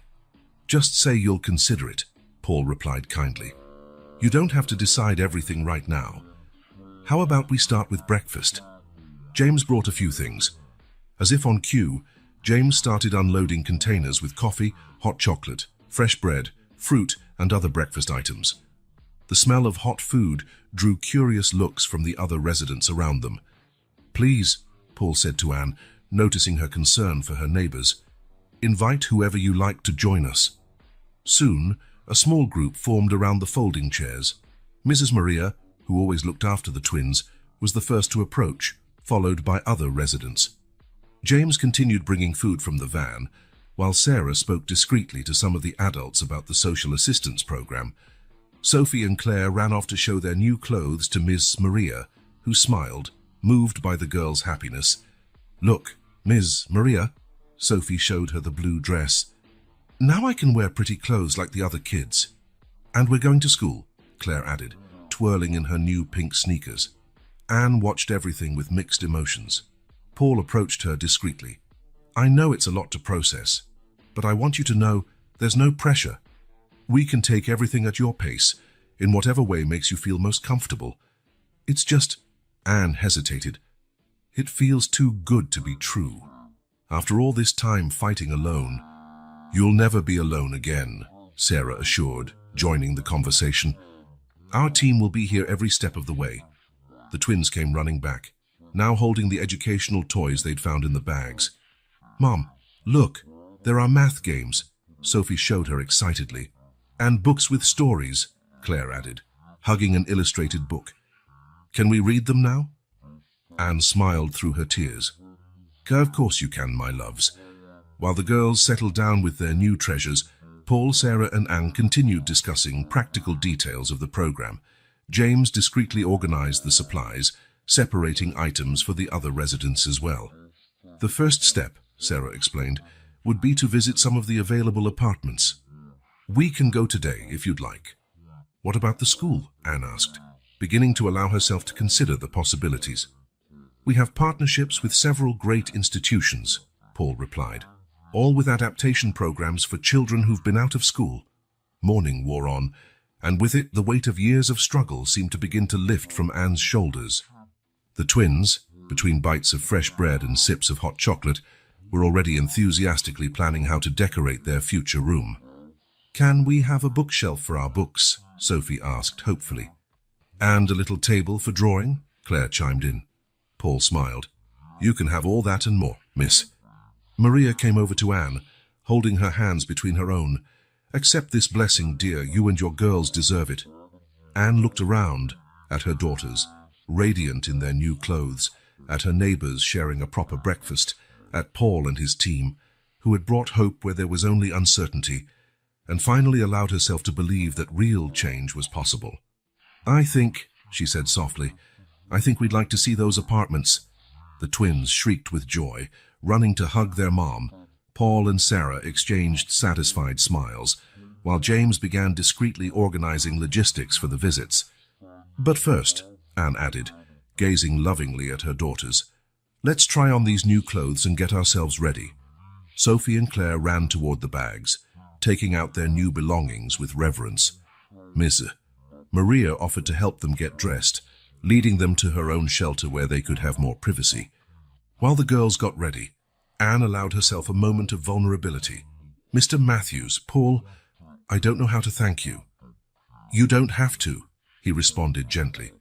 "Just say you'll consider it," Paul replied kindly. "You don't have to decide everything right now. How about we start with breakfast?" James brought a few things. As if on cue, James started unloading containers with coffee, hot chocolate, fresh bread, fruit, and other breakfast items. The smell of hot food drew curious looks from the other residents around them. "Please," Paul said to Anne, noticing her concern for her neighbors. "Invite whoever you like to join us." Soon, a small group formed around the folding chairs. Mrs. Maria, who always looked after the twins, was the first to approach, followed by other residents. James continued bringing food from the van, while Sarah spoke discreetly to some of the adults about the social assistance program. Sophie and Claire ran off to show their new clothes to Ms. Maria, who smiled, moved by the girls' happiness. "Look, Ms. Maria." Sophie showed her the blue dress. "Now I can wear pretty clothes like the other kids." "And we're going to school," Claire added, twirling in her new pink sneakers. Anne watched everything with mixed emotions. Paul approached her discreetly. "I know it's a lot to process, but I want you to know there's no pressure. We can take everything at your pace, in whatever way makes you feel most comfortable. It's just—" Anne hesitated. "It feels too good to be true. After all this time fighting alone." "You'll never be alone again," Sarah assured, joining the conversation. "Our team will be here every step of the way." The twins came running back, now holding the educational toys they'd found in the bags. "Mom, look, there are math games," Sophie showed her excitedly. "And books with stories," Claire added, hugging an illustrated book. "Can we read them now?" Anne smiled through her tears. "Of course you can, my loves." While the girls settled down with their new treasures, Paul, Sarah and Anne continued discussing practical details of the program. James discreetly organized the supplies, separating items for the other residents as well. "The first step," Sarah explained, "would be to visit some of the available apartments. We can go today if you'd like." "What about the school?" Anne asked, beginning to allow herself to consider the possibilities. "We have partnerships with several great institutions," Paul replied, "all with adaptation programs for children who've been out of school." Morning wore on, and with it the weight of years of struggle seemed to begin to lift from Anne's shoulders. The twins, between bites of fresh bread and sips of hot chocolate, were already enthusiastically planning how to decorate their future room. "Can we have a bookshelf for our books?" Sophie asked hopefully. "And a little table for drawing?" Claire chimed in. Paul smiled. "You can have all that and more, miss." Maria came over to Anne, holding her hands between her own. "Accept this blessing, dear. You and your girls deserve it." Anne looked around at her daughters, radiant in their new clothes, at her neighbors sharing a proper breakfast, at Paul and his team, who had brought hope where there was only uncertainty, and finally allowed herself to believe that real change was possible. "I think," she said softly, "I think we'd like to see those apartments." The twins shrieked with joy, running to hug their mom. Paul and Sarah exchanged satisfied smiles, while James began discreetly organizing logistics for the visits. "But first," Anne added, gazing lovingly at her daughters, "let's try on these new clothes and get ourselves ready." Sophie and Claire ran toward the bags, taking out their new belongings with reverence. Miss Maria offered to help them get dressed, leading them to her own shelter where they could have more privacy. While the girls got ready, Anne allowed herself a moment of vulnerability. "Mr. Matthews, Paul, I don't know how to thank you." "You don't have to," he responded gently.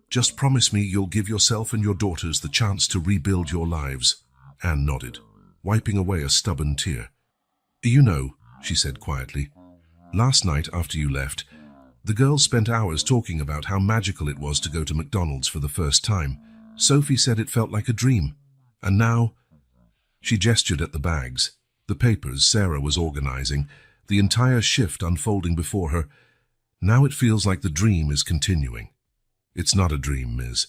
"Just promise me you'll give yourself and your daughters the chance to rebuild your lives." Anne nodded, wiping away a stubborn tear. "You know," she said quietly, "last night after you left, the girls spent hours talking about how magical it was to go to McDonald's for the first time. Sophie said it felt like a dream. And now—" She gestured at the bags, the papers Sarah was organizing, the entire shift unfolding before her. "Now it feels like the dream is continuing." "It's not a dream, Ms.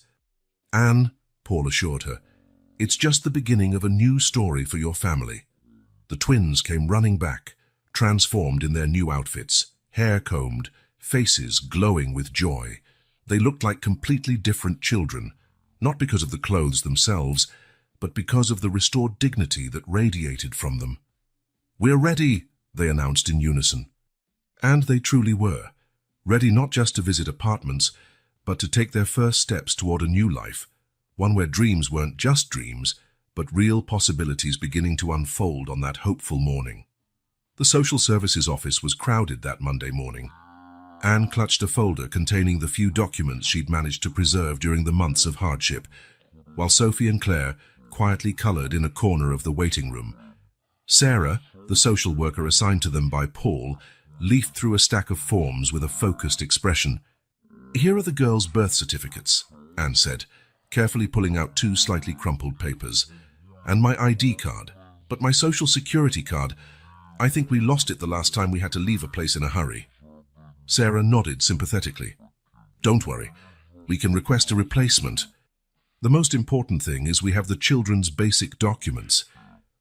Anne," Paul assured her. "It's just the beginning of a new story for your family." The twins came running back, transformed in their new outfits, hair combed, faces glowing with joy. They looked like completely different children, not because of the clothes themselves, but because of the restored dignity that radiated from them. "We're ready," they announced in unison. And they truly were, ready not just to visit apartments, but to take their first steps toward a new life, one where dreams weren't just dreams, but real possibilities beginning to unfold on that hopeful morning. The social services office was crowded that Monday morning. Anne clutched a folder containing the few documents she'd managed to preserve during the months of hardship, while Sophie and Claire quietly colored in a corner of the waiting room. Sarah, the social worker assigned to them by Paul, leafed through a stack of forms with a focused expression. "Here are the girls' birth certificates," Anne said, carefully pulling out 2 slightly crumpled papers. "And my ID card. But my social security card, I think we lost it the last time we had to leave a place in a hurry." Sarah nodded sympathetically. "Don't worry. We can request a replacement. The most important thing is we have the children's basic documents."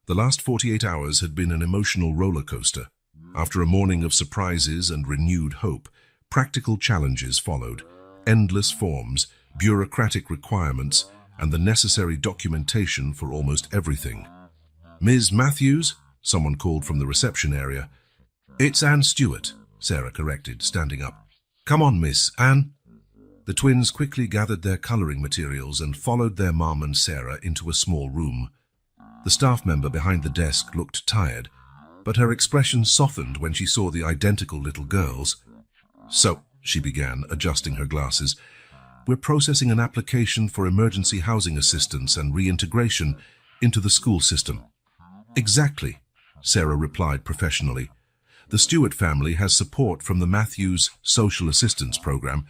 The last 48 hours had been an emotional roller coaster. After a morning of surprises and renewed hope, practical challenges followed. Endless forms, bureaucratic requirements, and the necessary documentation for almost everything. "Ms. Matthews?" someone called from the reception area. "It's Anne Stewart," Sarah corrected, standing up. "Come on, Miss Anne." The twins quickly gathered their coloring materials and followed their mom and Sarah into a small room. The staff member behind the desk looked tired, but her expression softened when she saw the identical little girls. "So," she began, adjusting her glasses, "we're processing an application for emergency housing assistance and reintegration into the school system." "Exactly," Sarah replied professionally. "The Stewart family has support from the Matthews Social Assistance Program,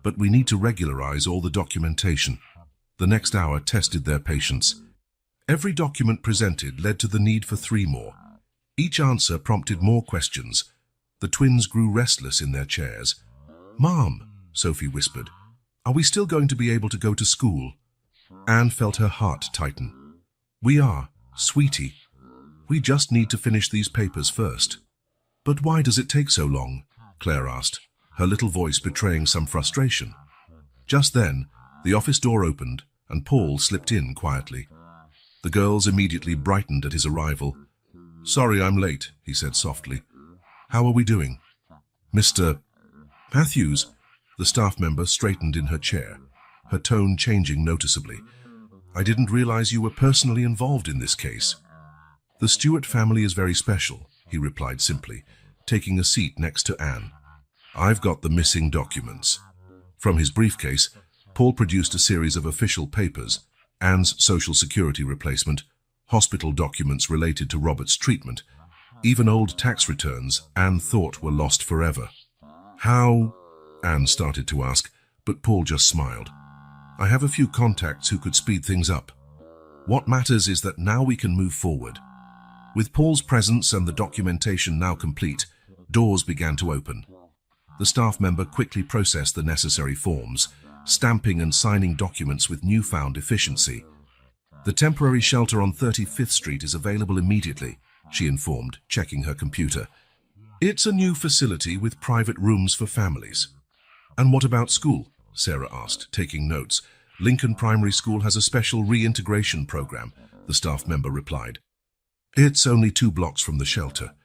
but we need to regularize all the documentation." The next hour tested their patience. Every document presented led to the need for 3 more. Each answer prompted more questions. The twins grew restless in their chairs. "Mom," Sophie whispered, "are we still going to be able to go to school?" Anne felt her heart tighten. "We are, sweetie. We just need to finish these papers first." "But why does it take so long?" Claire asked, her little voice betraying some frustration. Just then, the office door opened and Paul slipped in quietly. The girls immediately brightened at his arrival. "Sorry I'm late," he said softly. "How are we doing?" "Mr. Matthews?" The staff member straightened in her chair, her tone changing noticeably. "I didn't realize you were personally involved in this case." "The Stewart family is very special," he replied simply, taking a seat next to Anne. "I've got the missing documents." From his briefcase, Paul produced a series of official papers: Anne's social security replacement, hospital documents related to Robert's treatment, even old tax returns Anne thought were lost forever. "How?" Anne started to ask, but Paul just smiled. "I have a few contacts who could speed things up. What matters is that now we can move forward." With Paul's presence and the documentation now complete, doors began to open. The staff member quickly processed the necessary forms, stamping and signing documents with newfound efficiency. "The temporary shelter on 35th Street is available immediately," she informed, checking her computer. "It's a new facility with private rooms for families." "And what about school?" Sarah asked, taking notes. "Lincoln Primary School has a special reintegration program," the staff member replied. "It's only 2 blocks from the shelter."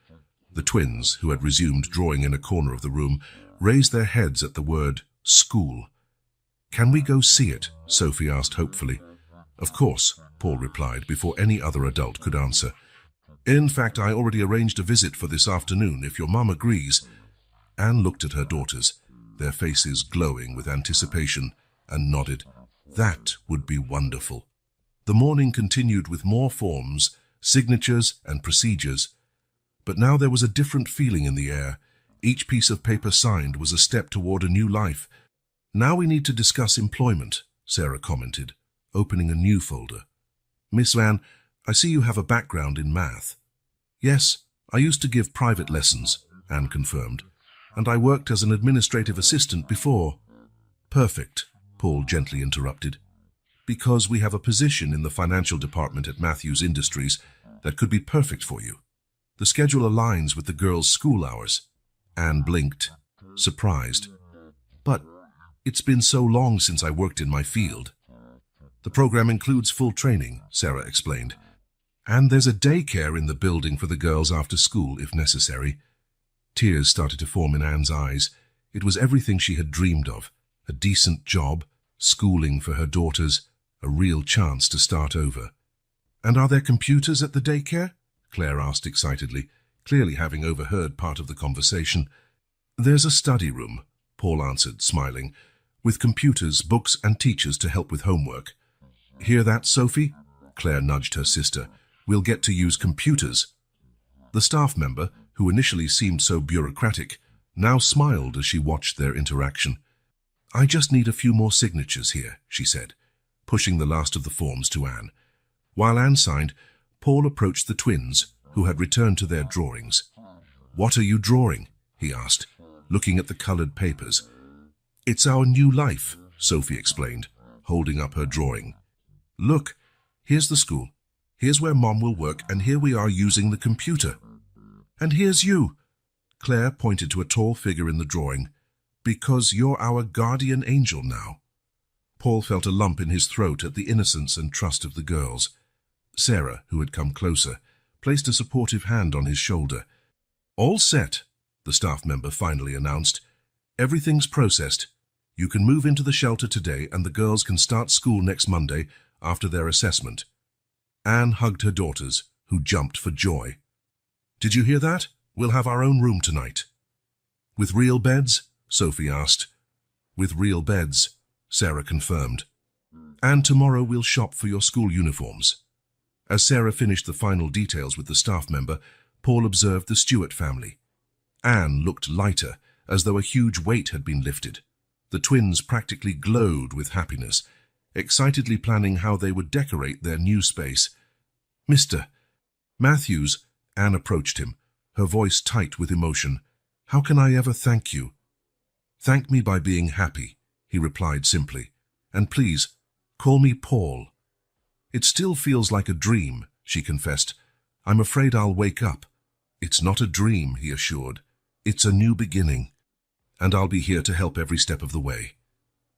The twins, who had resumed drawing in a corner of the room, raised their heads at the word school. "Can we go see it?" Sophie asked hopefully. "Of course," Paul replied before any other adult could answer. "In fact, I already arranged a visit for this afternoon, if your mum agrees." Anne looked at her daughters, their faces glowing with anticipation, and nodded. That would be wonderful. The morning continued with more forms, signatures, and procedures. But now there was a different feeling in the air. Each piece of paper signed was a step toward a new life. "Now we need to discuss employment," Sarah commented, opening a new folder. "Miss Van, I see you have a background in math." "Yes, I used to give private lessons," Anne confirmed, "and I worked as an administrative assistant before." "Perfect," Paul gently interrupted, "because we have a position in the financial department at Matthews Industries that could be perfect for you. The schedule aligns with the girls' school hours." Anne blinked, surprised. "But it's been so long since I worked in my field." "The program includes full training," Sarah explained. "And there's a daycare in the building for the girls after school, if necessary." Tears started to form in Anne's eyes. It was everything she had dreamed of: a decent job, schooling for her daughters, a real chance to start over. "And are there computers at the daycare?" Claire asked excitedly, clearly having overheard part of the conversation. "There's a study room," Paul answered, smiling, "with computers, books, and teachers to help with homework." "Hear that, Sophie?" Claire nudged her sister. We'll get to use computers. The staff member, who initially seemed so bureaucratic, now smiled as she watched their interaction. I just need a few more signatures here, she said, pushing the last of the forms to Anne. While Anne signed, Paul approached the twins, who had returned to their drawings. What are you drawing? He asked, looking at the colored papers. It's our new life, Sophie explained, holding up her drawing. Look, here's the school. Here's where Mom will work, and here we are using the computer. And here's you. Claire pointed to a tall figure in the drawing. Because you're our guardian angel now. Paul felt a lump in his throat at the innocence and trust of the girls. Sarah, who had come closer, placed a supportive hand on his shoulder. All set, the staff member finally announced. Everything's processed. You can move into the shelter today, and the girls can start school next Monday after their assessment. Anne hugged her daughters, who jumped for joy. Did you hear that? We'll have our own room tonight. With real beds? Sophie asked. With real beds, Sarah confirmed. And tomorrow we'll shop for your school uniforms. As Sarah finished the final details with the staff member, Paul observed the Stewart family. Anne looked lighter, as though a huge weight had been lifted. The twins practically glowed with happiness, excitedly planning how they would decorate their new space. Mr. Matthews, Anne approached him, her voice tight with emotion. How can I ever thank you? Thank me by being happy, he replied simply. And please, call me Paul. It still feels like a dream, she confessed. I'm afraid I'll wake up. It's not a dream, he assured. It's a new beginning. And I'll be here to help every step of the way.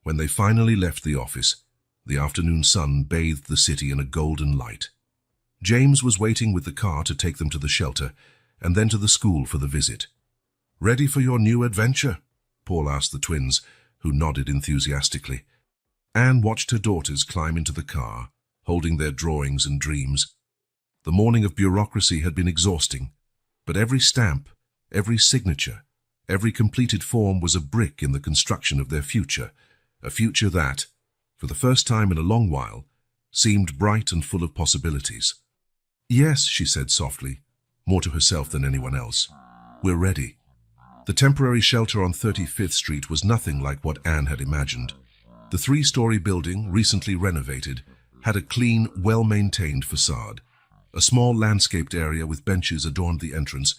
When they finally left the office, the afternoon sun bathed the city in a golden light. James was waiting with the car to take them to the shelter, and then to the school for the visit. Ready for your new adventure? Paul asked the twins, who nodded enthusiastically. Anne watched her daughters climb into the car, holding their drawings and dreams. The morning of bureaucracy had been exhausting, but every stamp, every signature, every completed form was a brick in the construction of their future, a future that, for the first time in a long while, seemed bright and full of possibilities. Yes, she said softly, more to herself than anyone else. We're ready. The temporary shelter on 35th Street was nothing like what Anne had imagined. The 3-story building, recently renovated, had a clean, well-maintained facade. A small landscaped area with benches adorned the entrance,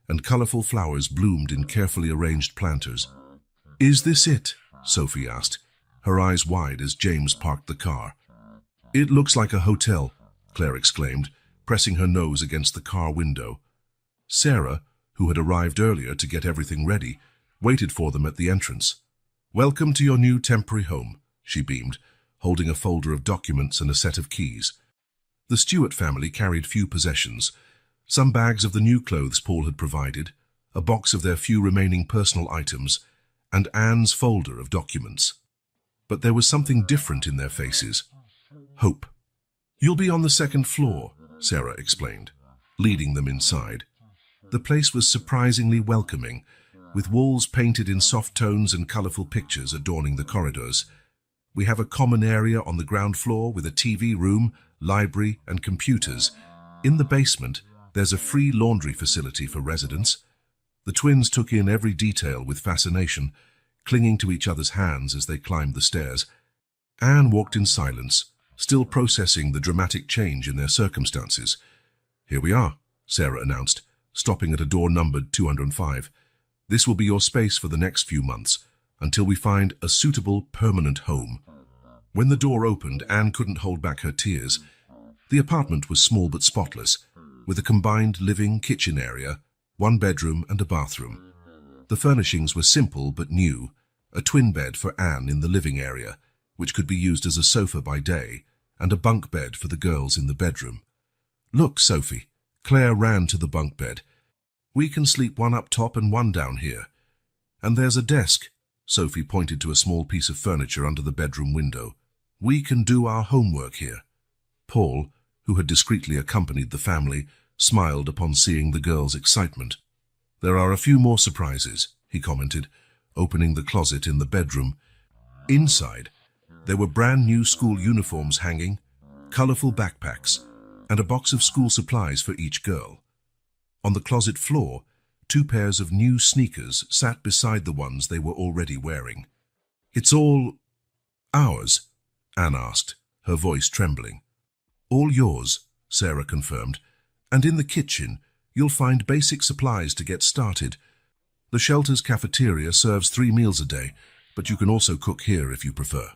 and colorful flowers bloomed in carefully arranged planters. Is this it? Sophie asked, her eyes wide as James parked the car. It looks like a hotel, Claire exclaimed, pressing her nose against the car window. Sarah, who had arrived earlier to get everything ready, waited for them at the entrance. Welcome to your new temporary home, she beamed, holding a folder of documents and a set of keys. The Stewart family carried few possessions, some bags of the new clothes Paul had provided, a box of their few remaining personal items, and Anne's folder of documents. But there was something different in their faces. Hope. You'll be on the 2nd floor, Sarah explained, leading them inside. The place was surprisingly welcoming, with walls painted in soft tones and colorful pictures adorning the corridors. We have a common area on the ground floor with a TV room, library, and computers. In the basement, there's a free laundry facility for residents. The twins took in every detail with fascination, clinging to each other's hands as they climbed the stairs. Anne walked in silence, still processing the dramatic change in their circumstances. Here we are, Sarah announced, stopping at a door numbered 205. This will be your space for the next few months, until we find a suitable, permanent home. When the door opened, Anne couldn't hold back her tears. The apartment was small but spotless, with a combined living kitchen area, 1 bedroom and a bathroom. The furnishings were simple but new, a twin bed for Anne in the living area, which could be used as a sofa by day, and a bunk bed for the girls in the bedroom. Look, Sophie. Claire ran to the bunk bed. We can sleep one up top and one down here. And there's a desk. Sophie pointed to a small piece of furniture under the bedroom window. We can do our homework here. Paul, who had discreetly accompanied the family, smiled upon seeing the girls' excitement. There are a few more surprises, he commented, opening the closet in the bedroom. Inside, there were brand new school uniforms hanging, colourful backpacks, and a box of school supplies for each girl. On the closet floor, 2 pairs of new sneakers sat beside the ones they were already wearing. "It's all ours?" Anne asked, her voice trembling. "All yours," Sarah confirmed, "and in the kitchen you'll find basic supplies to get started. The shelter's cafeteria serves 3 meals a day, but you can also cook here if you prefer."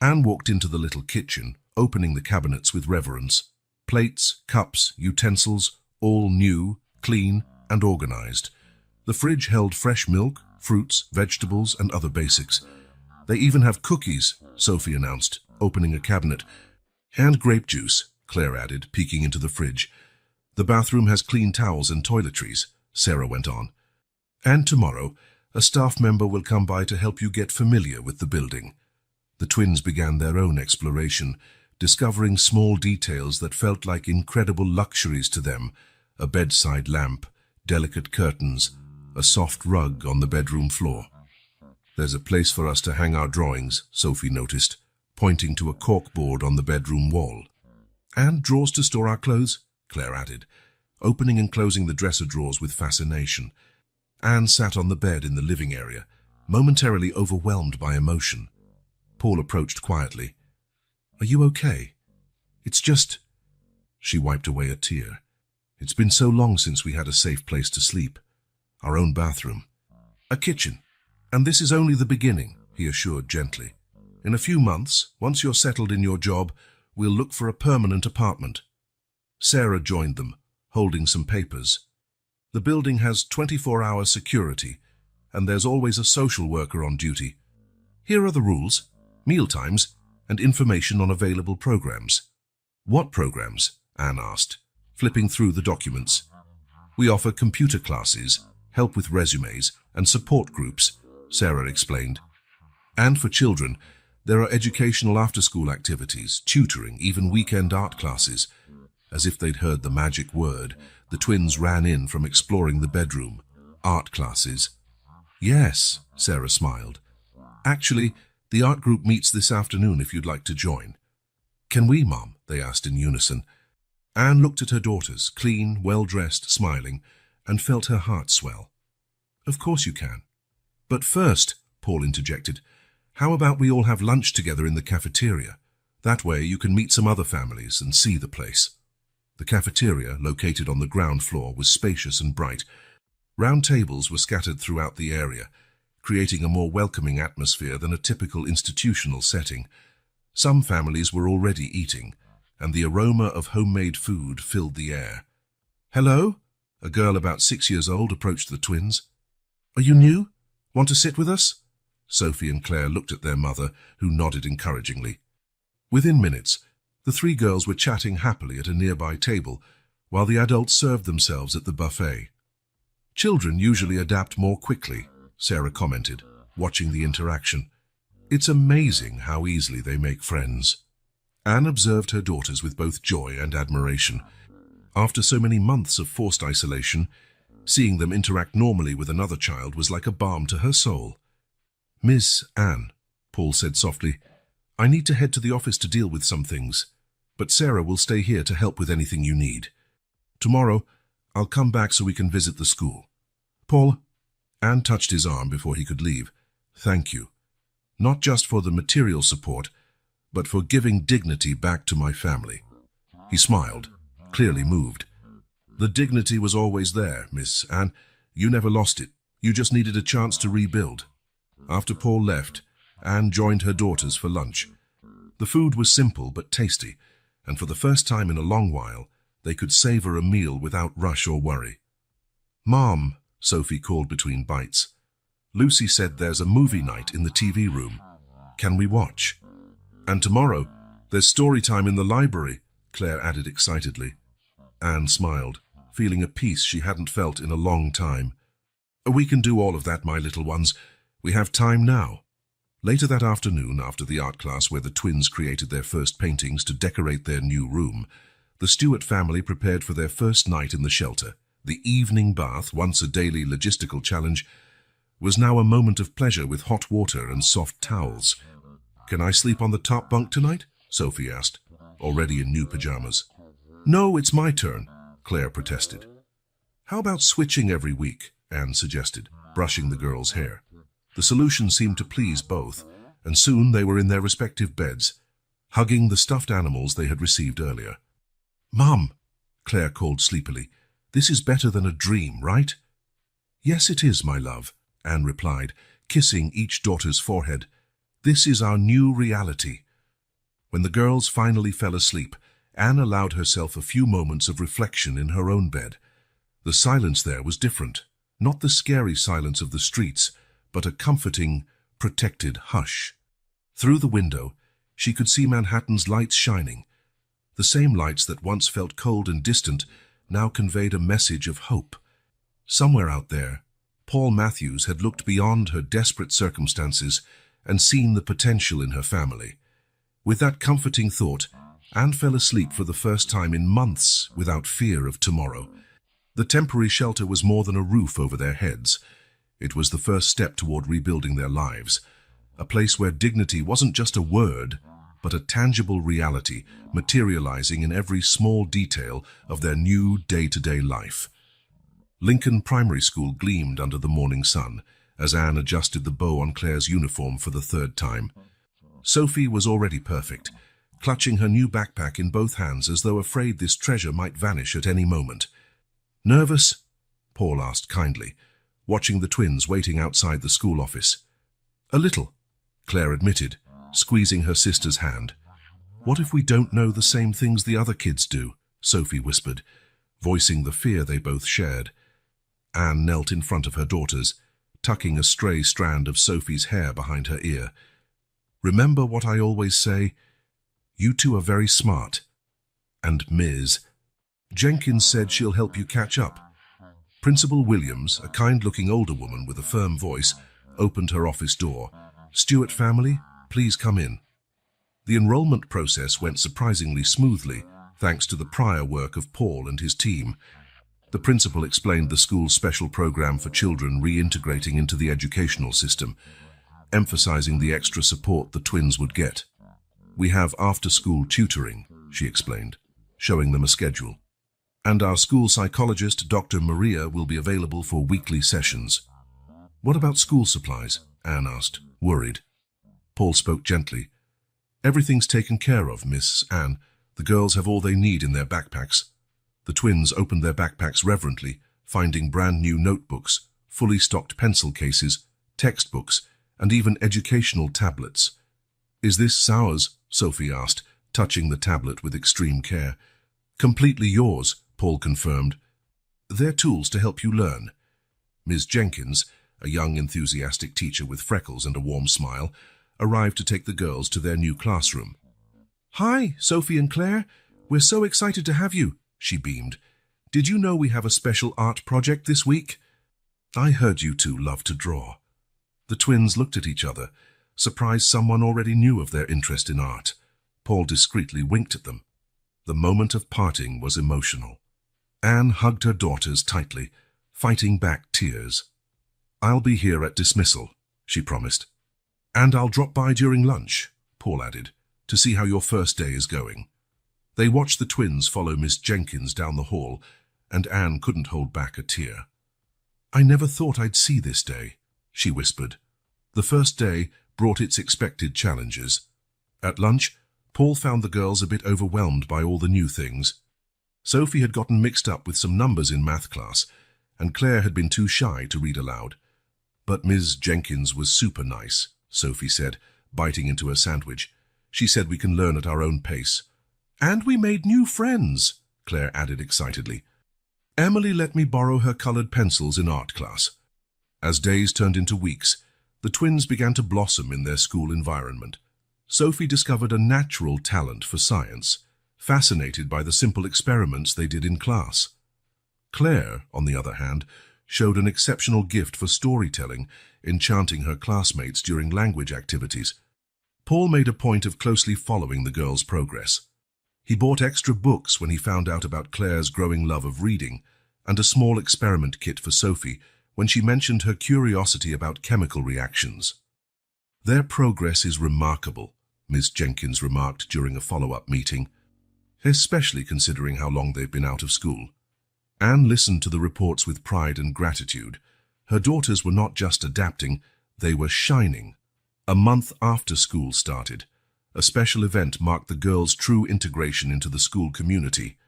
Anne walked into the little kitchen, opening the cabinets with reverence. Plates, cups, utensils, all new, clean, and organized. The fridge held fresh milk, fruits, vegetables, and other basics. "They even have cookies," Sophie announced, opening a cabinet. "And grape juice," Claire added, peeking into the fridge. "The bathroom has clean towels and toiletries," Sarah went on. "And tomorrow, a staff member will come by to help you get familiar with the building." The twins began their own exploration, discovering small details that felt like incredible luxuries to them: a bedside lamp, delicate curtains, a soft rug on the bedroom floor. "There's a place for us to hang our drawings," Sophie noticed, pointing to a corkboard on the bedroom wall. "And drawers to store our clothes," Claire added, opening and closing the dresser drawers with fascination. Anne sat on the bed in the living area, momentarily overwhelmed by emotion. Paul approached quietly. "Are you okay?" "It's just—" She wiped away a tear. "It's been so long since we had a safe place to sleep. Our own bathroom. A kitchen. And this is only the beginning," he assured gently. "In a few months, once you're settled in your job, we'll look for a permanent apartment." Sarah joined them, holding some papers. "The building has 24-hour security, and there's always a social worker on duty. Here are the rules, meal times, and information on available programs." "What programs?" Anne asked, flipping through the documents. "We offer computer classes, help with resumes, and support groups," Sarah explained. "And for children, there are educational after-school activities, tutoring, even weekend art classes." As if they'd heard the magic word, the twins ran in from exploring the bedroom. "Art classes?" "Yes," Sarah smiled. "Actually, the art group meets this afternoon if you'd like to join." "Can we, Mom?" they asked in unison. Anne looked at her daughters, clean, well-dressed, smiling, and felt her heart swell. "Of course you can." "But first," Paul interjected, "how about we all have lunch together in the cafeteria? That way you can meet some other families and see the place." The cafeteria, located on the ground floor, was spacious and bright. Round tables were scattered throughout the area, creating a more welcoming atmosphere than a typical institutional setting. Some families were already eating, and the aroma of homemade food filled the air. "Hello?" A girl about 6 years old approached the twins. "Are you new? Want to sit with us?" Sophie and Claire looked at their mother, who nodded encouragingly. Within minutes, the 3 girls were chatting happily at a nearby table, while the adults served themselves at the buffet. "Children usually adapt more quickly," Sarah commented, watching the interaction. "It's amazing how easily they make friends." Anne observed her daughters with both joy and admiration. After so many months of forced isolation, seeing them interact normally with another child was like a balm to her soul. "Miss Anne," Paul said softly, "I need to head to the office to deal with some things, but Sarah will stay here to help with anything you need. Tomorrow, I'll come back so we can visit the school." "Paul," Anne touched his arm before he could leave, "thank you. Not just for the material support, but for giving dignity back to my family." He smiled, clearly moved. "The dignity was always there, Miss Anne. You never lost it. You just needed a chance to rebuild." After Paul left, Anne joined her daughters for lunch. The food was simple but tasty, and for the first time in a long while, they could savor a meal without rush or worry. "Mom," Sophie called between bites, "Lucy said there's a movie night in the TV room. Can we watch? And tomorrow, there's story time in the library," Claire added excitedly. Anne smiled, feeling a peace she hadn't felt in a long time. "We can do all of that, my little ones. We have time now." Later that afternoon, after the art class where the twins created their first paintings to decorate their new room, the Stewart family prepared for their first night in the shelter. The evening bath, once a daily logistical challenge, was now a moment of pleasure with hot water and soft towels. "Can I sleep on the top bunk tonight?" Sophie asked. already in new pajamas. No, it's my turn, Claire protested. How about switching every week? Anne suggested, brushing the girl's hair. The solution seemed to please both, and soon they were in their respective beds, hugging the stuffed animals they had received earlier. Mum, Claire called sleepily, this is better than a dream, right? Yes, it is, my love, Anne replied, kissing each daughter's forehead. This is our new reality. When the girls finally fell asleep, Anne allowed herself a few moments of reflection in her own bed. The silence there was different, not the scary silence of the streets, but a comforting, protected hush. Through the window, she could see Manhattan's lights shining. The same lights that once felt cold and distant now conveyed a message of hope. Somewhere out there, Paul Matthews had looked beyond her desperate circumstances and seen the potential in her family. With that comforting thought, Anne fell asleep for the first time in months without fear of tomorrow. The temporary shelter was more than a roof over their heads. It was the first step toward rebuilding their lives, a place where dignity wasn't just a word, but a tangible reality materializing in every small detail of their new day-to-day life. Lincoln Primary School gleamed under the morning sun as Anne adjusted the bow on Claire's uniform for the third time. Sophie was already perfect, clutching her new backpack in both hands as though afraid this treasure might vanish at any moment. Nervous? Paul asked kindly, watching the twins waiting outside the school office. A little, Claire admitted, squeezing her sister's hand. What if we don't know the same things the other kids do? Sophie whispered, voicing the fear they both shared. Anne knelt in front of her daughters, tucking a stray strand of Sophie's hair behind her ear. Remember what I always say? You two are very smart. And Ms. Jenkins said she'll help you catch up. Principal Williams, a kind-looking older woman with a firm voice, opened her office door. Stewart family, please come in. The enrollment process went surprisingly smoothly, thanks to the prior work of Paul and his team. The principal explained the school's special program for children reintegrating into the educational system, emphasizing the extra support the twins would get. We have after-school tutoring, she explained, showing them a schedule. And our school psychologist, Dr. Maria, will be available for weekly sessions. What about school supplies? Anne asked, worried. Paul spoke gently. Everything's taken care of, Miss Anne. The girls have all they need in their backpacks. The twins opened their backpacks reverently, finding brand new notebooks, fully stocked pencil cases, textbooks, and even educational tablets. Is this ours? Sophie asked, touching the tablet with extreme care. Completely yours, Paul confirmed. They're tools to help you learn. Ms. Jenkins, a young enthusiastic teacher with freckles and a warm smile, arrived to take the girls to their new classroom. Hi, Sophie and Claire. We're so excited to have you, she beamed. Did you know we have a special art project this week? I heard you two love to draw. The twins looked at each other, surprised someone already knew of their interest in art. Paul discreetly winked at them. The moment of parting was emotional. Anne hugged her daughters tightly, fighting back tears. I'll be here at dismissal, she promised. And I'll drop by during lunch, Paul added, to see how your first day is going. They watched the twins follow Miss Jenkins down the hall, and Anne couldn't hold back a tear. I never thought I'd see this day, she whispered. The first day brought its expected challenges. At lunch, Paul found the girls a bit overwhelmed by all the new things. Sophie had gotten mixed up with some numbers in math class, and Claire had been too shy to read aloud. But Ms. Jenkins was super nice, Sophie said, biting into her sandwich. She said we can learn at our own pace. And we made new friends, Claire added excitedly. Emily let me borrow her colored pencils in art class. As days turned into weeks, the twins began to blossom in their school environment. Sophie discovered a natural talent for science, fascinated by the simple experiments they did in class. Claire, on the other hand, showed an exceptional gift for storytelling, enchanting her classmates during language activities. Paul made a point of closely following the girls' progress. He bought extra books when he found out about Claire's growing love of reading, and a small experiment kit for Sophie when she mentioned her curiosity about chemical reactions. Their progress is remarkable, Ms. Jenkins remarked during a follow-up meeting. especially considering how long they've been out of school. Anne listened to the reports with pride and gratitude. Her daughters were not just adapting, they were shining. A month after school started, a special event marked the girls' true integration into the school community.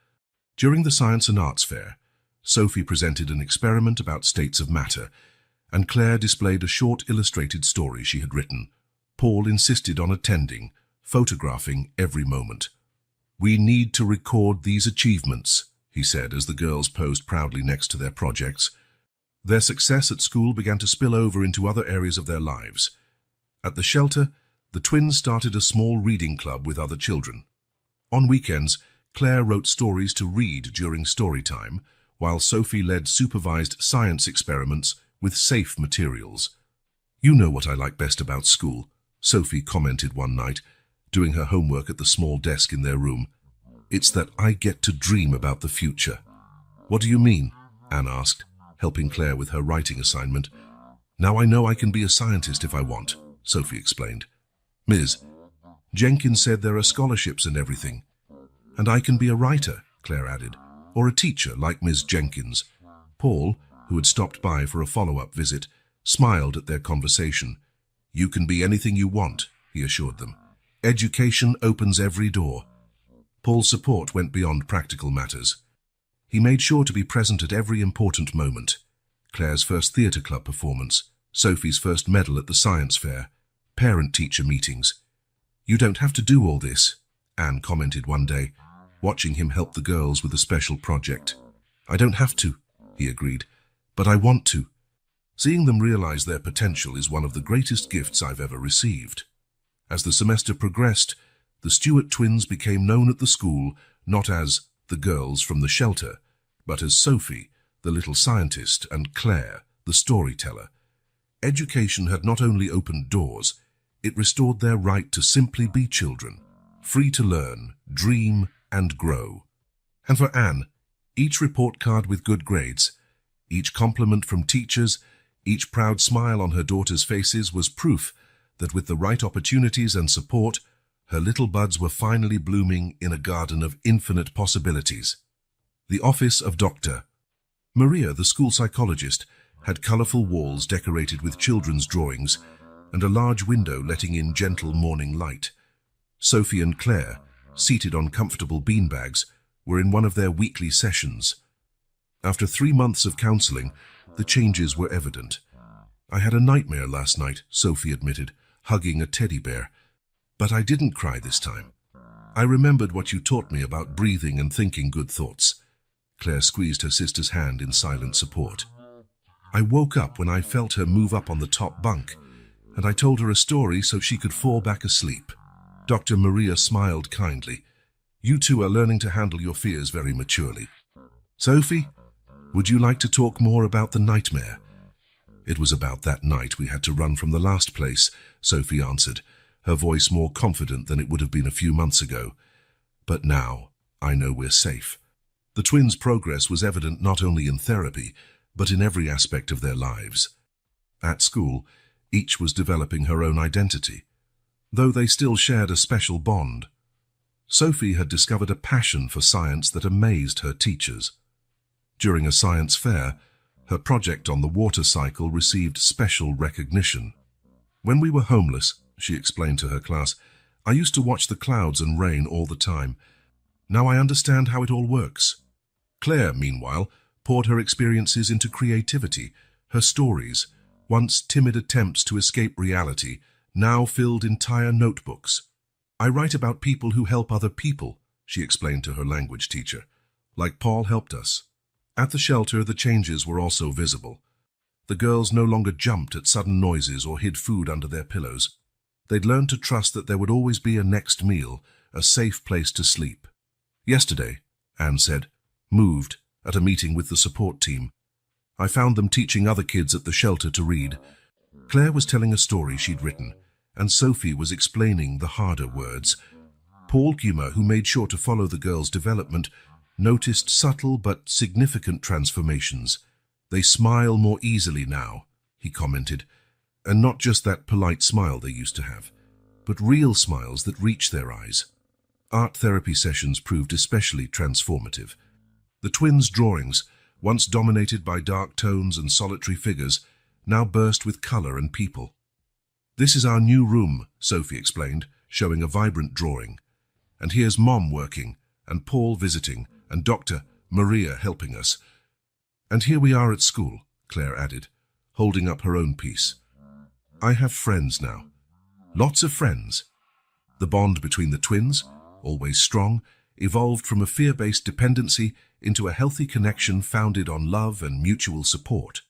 During the Science and Arts Fair, Sophie presented an experiment about states of matter, and Claire displayed a short illustrated story she had written. Paul insisted on attending, photographing every moment. "We need to record these achievements," he said as the girls posed proudly next to their projects. Their success at school began to spill over into other areas of their lives. At the shelter, the twins started a small reading club with other children. On weekends, Claire wrote stories to read during story time, while Sophie led supervised science experiments with safe materials. "You know what I like best about school," Sophie commented one night, doing her homework at the small desk in their room. "It's that I get to dream about the future." "What do you mean?" Anne asked, helping Claire with her writing assignment. "Now I know I can be a scientist if I want," Sophie explained. "Ms. Jenkins said there are scholarships and everything. And I can be a writer," Claire added, "or a teacher like Ms. Jenkins." Paul, who had stopped by for a follow-up visit, smiled at their conversation. "You can be anything you want," he assured them. "Education opens every door." Paul's support went beyond practical matters. He made sure to be present at every important moment. Claire's first theatre club performance, Sophie's first medal at the science fair, parent-teacher meetings. "You don't have to do all this," Anne commented one day, watching him help the girls with a special project. "I don't have to," he agreed, "but I want to." Seeing them realize their potential is one of the greatest gifts I've ever received. As the semester progressed, the Stewart twins became known at the school not as the girls from the shelter, but as Sophie, the little scientist, and Claire, the storyteller. Education had not only opened doors, it restored their right to simply be children, free to learn, dream, and grow. And for Anne, each report card with good grades, each compliment from teachers, each proud smile on her daughters' faces was proof that with the right opportunities and support, her little buds were finally blooming in a garden of infinite possibilities. The office of Dr. Maria, the school psychologist, had colorful walls decorated with children's drawings and a large window letting in gentle morning light. Sophie and Claire, seated on comfortable beanbags, were in one of their weekly sessions. After 3 months of counseling, the changes were evident. "I had a nightmare last night," Sophie admitted, hugging a teddy bear. "But I didn't cry this time. I remembered what you taught me about breathing and thinking good thoughts." Claire squeezed her sister's hand in silent support. "I woke up when I felt her move up on the top bunk, and I told her a story so she could fall back asleep." Dr. Maria smiled kindly. "You two are learning to handle your fears very maturely. Sophie, would you like to talk more about the nightmare?" "It was about that night we had to run from the last place," Sophie answered, her voice more confident than it would have been a few months ago. "But now, I know we're safe." The twins' progress was evident not only in therapy, but in every aspect of their lives. At school, each was developing her own identity, though they still shared a special bond. Sophie had discovered a passion for science that amazed her teachers. During a science fair, her project on the water cycle received special recognition. "When we were homeless," she explained to her class, "I used to watch the clouds and rain all the time. Now I understand how it all works." Claire, meanwhile, poured her experiences into creativity. Her stories, once timid attempts to escape reality, now filled entire notebooks. "I write about people who help other people," she explained to her language teacher, "like Paul helped us." At the shelter, the changes were also visible. The girls no longer jumped at sudden noises or hid food under their pillows. They'd learned to trust that there would always be a next meal, a safe place to sleep. "Yesterday," Anne said, moved, at a meeting with the support team, "I found them teaching other kids at the shelter to read." Claire was telling a story she'd written, and Sophie was explaining the harder words. Paul Gumer, who made sure to follow the girls' development, noticed subtle but significant transformations. "They smile more easily now," he commented, "and not just that polite smile they used to have, but real smiles that reach their eyes." Art therapy sessions proved especially transformative. The twins' drawings, once dominated by dark tones and solitary figures, now burst with color and people. "This is our new room," Sophie explained, showing a vibrant drawing. "And here's Mom working, and Paul visiting, and Dr. Maria helping us. And here we are at school," Claire added, holding up her own piece. "I have friends now. Lots of friends." The bond between the twins, always strong, evolved from a fear-based dependency into a healthy connection founded on love and mutual support.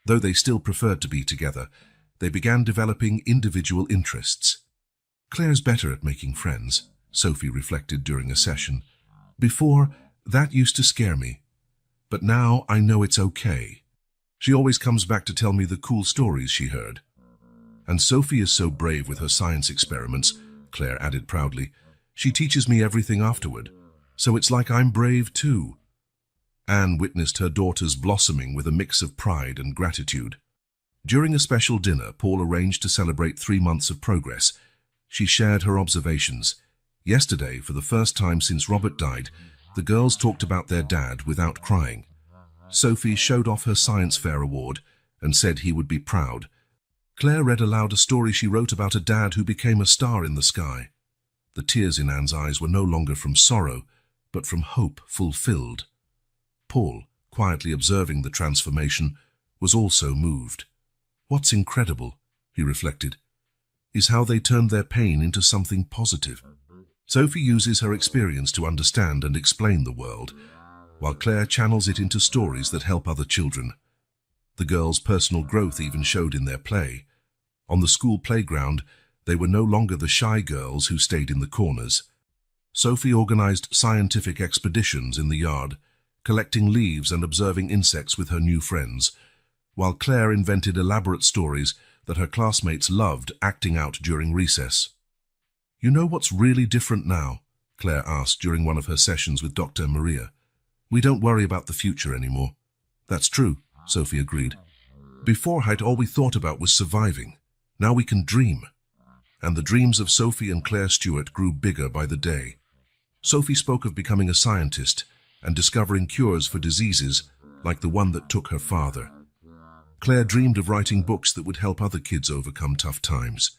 Though they still preferred to be together, they began developing individual interests. "Claire's better at making friends," Sophie reflected during a session. "Before, that used to scare me. But now I know it's okay. She always comes back to tell me the cool stories she heard." "And Sophie is so brave with her science experiments," Claire added proudly. "She teaches me everything afterward, so it's like I'm brave too." Anne witnessed her daughters blossoming with a mix of pride and gratitude. During a special dinner Paul arranged to celebrate 3 months of progress, she shared her observations. Yesterday, for the first time since Robert died, the girls talked about their dad without crying. Sophie showed off her science fair award and said he would be proud. Claire read aloud a story she wrote about a dad who became a star in the sky. The tears in Anne's eyes were no longer from sorrow, but from hope fulfilled. Paul, quietly observing the transformation, was also moved. "What's incredible," he reflected, "is how they turned their pain into something positive." Sophie uses her experience to understand and explain the world, while Claire channels it into stories that help other children. The girls' personal growth even showed in their play. On the school playground, they were no longer the shy girls who stayed in the corners. Sophie organized scientific expeditions in the yard, collecting leaves and observing insects with her new friends, while Claire invented elaborate stories that her classmates loved acting out during recess. "You know what's really different now?" Claire asked during one of her sessions with Dr. Maria. "We don't worry about the future anymore." "That's true," Sophie agreed. "Before, all we thought about was surviving. Now we can dream." And the dreams of Sophie and Claire Stewart grew bigger by the day. Sophie spoke of becoming a scientist and discovering cures for diseases like the one that took her father. Claire dreamed of writing books that would help other kids overcome tough times.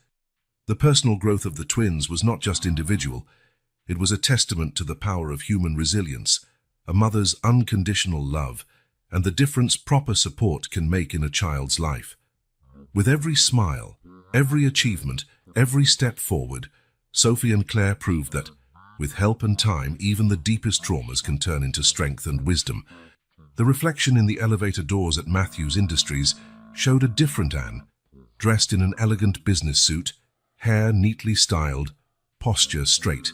The personal growth of the twins was not just individual, it was a testament to the power of human resilience, a mother's unconditional love, and the difference proper support can make in a child's life. With every smile, every achievement, every step forward, Sophie and Claire proved that, with help and time, even the deepest traumas can turn into strength and wisdom. The reflection in the elevator doors at Matthews Industries showed a different Anne, dressed in an elegant business suit, hair neatly styled, posture straight.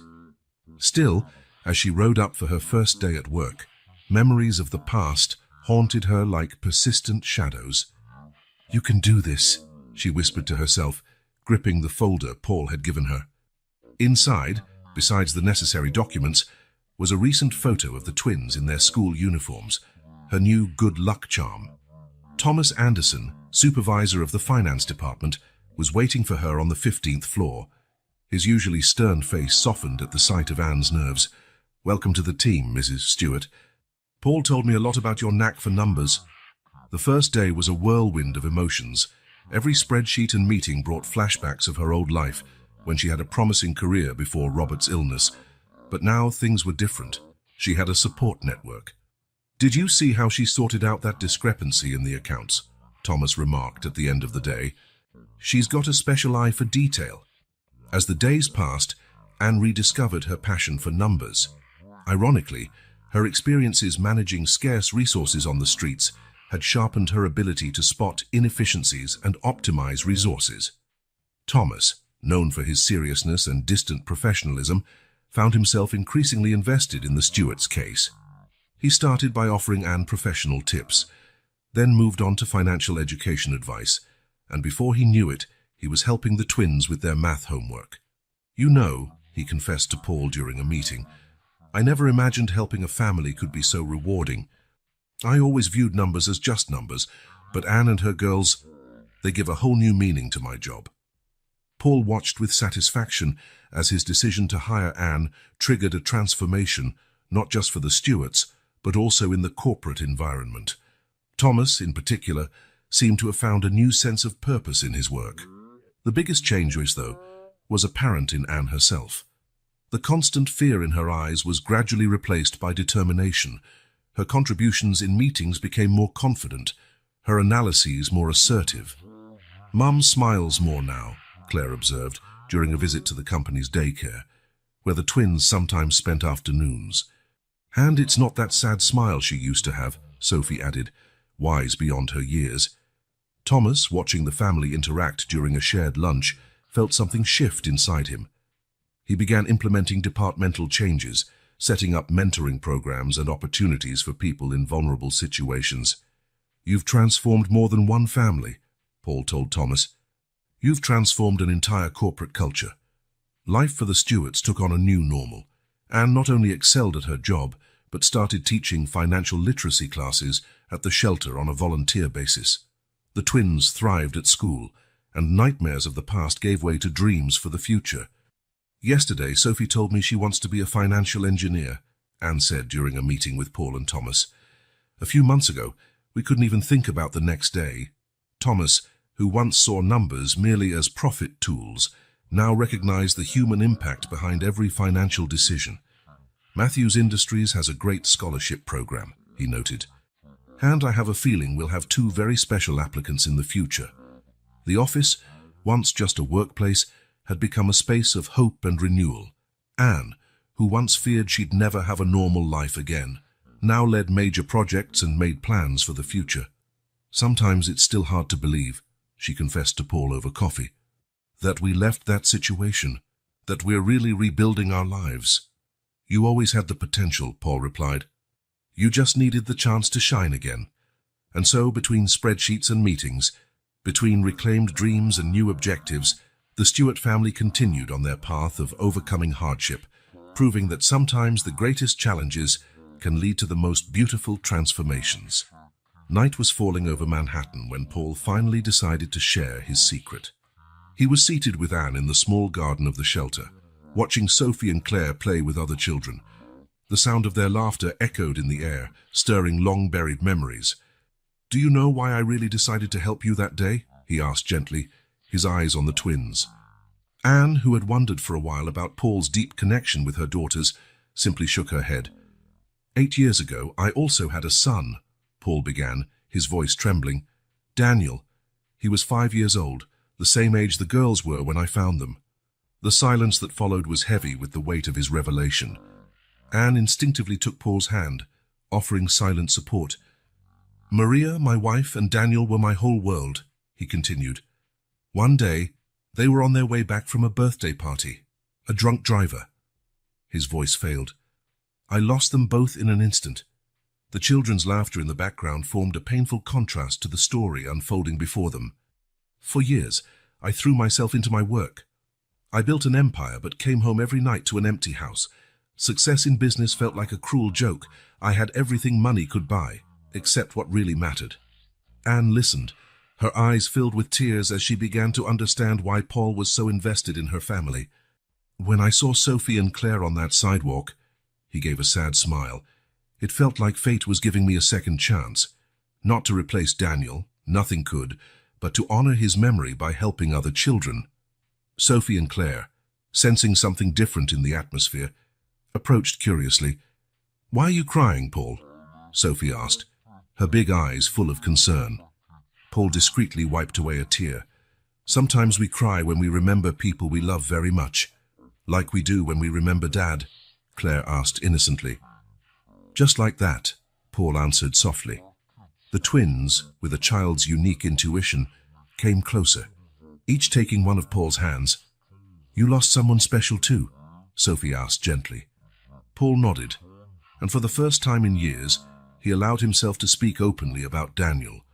Still, as she rode up for her first day at work, memories of the past haunted her like persistent shadows. "You can do this," she whispered to herself, gripping the folder Paul had given her. Inside, besides the necessary documents, was a recent photo of the twins in their school uniforms, her new good luck charm. Thomas Anderson, supervisor of the finance department, was waiting for her on the 15th floor. His usually stern face softened at the sight of Anne's nerves. "Welcome to the team, Mrs. Stewart. Paul told me a lot about your knack for numbers." The first day was a whirlwind of emotions. Every spreadsheet and meeting brought flashbacks of her old life, when she had a promising career before Robert's illness. But now things were different. She had a support network. "Did you see how she sorted out that discrepancy in the accounts?" Thomas remarked at the end of the day. "She's got a special eye for detail." As the days passed, Anne rediscovered her passion for numbers. Ironically, her experiences managing scarce resources on the streets had sharpened her ability to spot inefficiencies and optimize resources. Thomas, known for his seriousness and distant professionalism, found himself increasingly invested in the Stewart's case. He started by offering Anne professional tips, then moved on to financial education advice, and before he knew it, he was helping the twins with their math homework. "You know," he confessed to Paul during a meeting, "I never imagined helping a family could be so rewarding. I always viewed numbers as just numbers, but Anne and her girls, they give a whole new meaning to my job." Paul watched with satisfaction as his decision to hire Anne triggered a transformation, not just for the Stewarts, but also in the corporate environment. Thomas, in particular, seemed to have found a new sense of purpose in his work. The biggest change, though, was apparent in Anne herself. The constant fear in her eyes was gradually replaced by determination. Her contributions in meetings became more confident, her analyses more assertive. "Mum smiles more now," Claire observed during a visit to the company's daycare, where the twins sometimes spent afternoons. "And it's not that sad smile she used to have," Sophie added, wise beyond her years. Thomas, watching the family interact during a shared lunch, felt something shift inside him. He began implementing departmental changes, setting up mentoring programs and opportunities for people in vulnerable situations. "You've transformed more than one family," Paul told Thomas. "You've transformed an entire corporate culture." Life for the Stewarts took on a new normal. Anne not only excelled at her job, but started teaching financial literacy classes at the shelter on a volunteer basis. The twins thrived at school, and nightmares of the past gave way to dreams for the future. "Yesterday, Sophie told me she wants to be a financial engineer," Anne said during a meeting with Paul and Thomas. "A few months ago, we couldn't even think about the next day." Thomas, who once saw numbers merely as profit tools, now recognized the human impact behind every financial decision. "Matthews Industries has a great scholarship program," he noted. "And I have a feeling we'll have two very special applicants in the future." The office, once just a workplace, had become a space of hope and renewal. Anne, who once feared she'd never have a normal life again, now led major projects and made plans for the future. "Sometimes it's still hard to believe," she confessed to Paul over coffee, "that we left that situation, that we're really rebuilding our lives." "You always had the potential," Paul replied. "You just needed the chance to shine again." And so, between spreadsheets and meetings, between reclaimed dreams and new objectives, the Stewart family continued on their path of overcoming hardship, proving that sometimes the greatest challenges can lead to the most beautiful transformations. Night was falling over Manhattan when Paul finally decided to share his secret. He was seated with Anne in the small garden of the shelter, watching Sophie and Claire play with other children. The sound of their laughter echoed in the air, stirring long-buried memories. "Do you know why I really decided to help you that day?" he asked gently, his eyes on the twins. Anne, who had wondered for a while about Paul's deep connection with her daughters, simply shook her head. "8 years ago, I also had a son," Paul began, his voice trembling. "Daniel. He was 5 years old, the same age the girls were when I found them." The silence that followed was heavy with the weight of his revelation. Anne instinctively took Paul's hand, offering silent support. "Maria, my wife, and Daniel were my whole world," he continued. "One day, they were on their way back from a birthday party. A drunk driver." His voice failed. "I lost them both in an instant." The children's laughter in the background formed a painful contrast to the story unfolding before them. "For years, I threw myself into my work. I built an empire but came home every night to an empty house. Success in business felt like a cruel joke. I had everything money could buy, except what really mattered." Anne listened, her eyes filled with tears as she began to understand why Paul was so invested in her family. "When I saw Sophie and Claire on that sidewalk," he gave a sad smile, "it felt like fate was giving me a second chance. Not to replace Daniel, nothing could, but to honor his memory by helping other children." Sophie and Claire, sensing something different in the atmosphere, approached curiously. "Why are you crying, Paul?" Sophie asked, her big eyes full of concern. Paul discreetly wiped away a tear. "Sometimes we cry when we remember people we love very much, like we do when we remember Dad," Claire asked innocently. "Just like that," Paul answered softly. The twins, with a child's unique intuition, came closer, each taking one of Paul's hands. "You lost someone special too?" Sophie asked gently. Paul nodded, and for the first time in years, he allowed himself to speak openly about Daniel.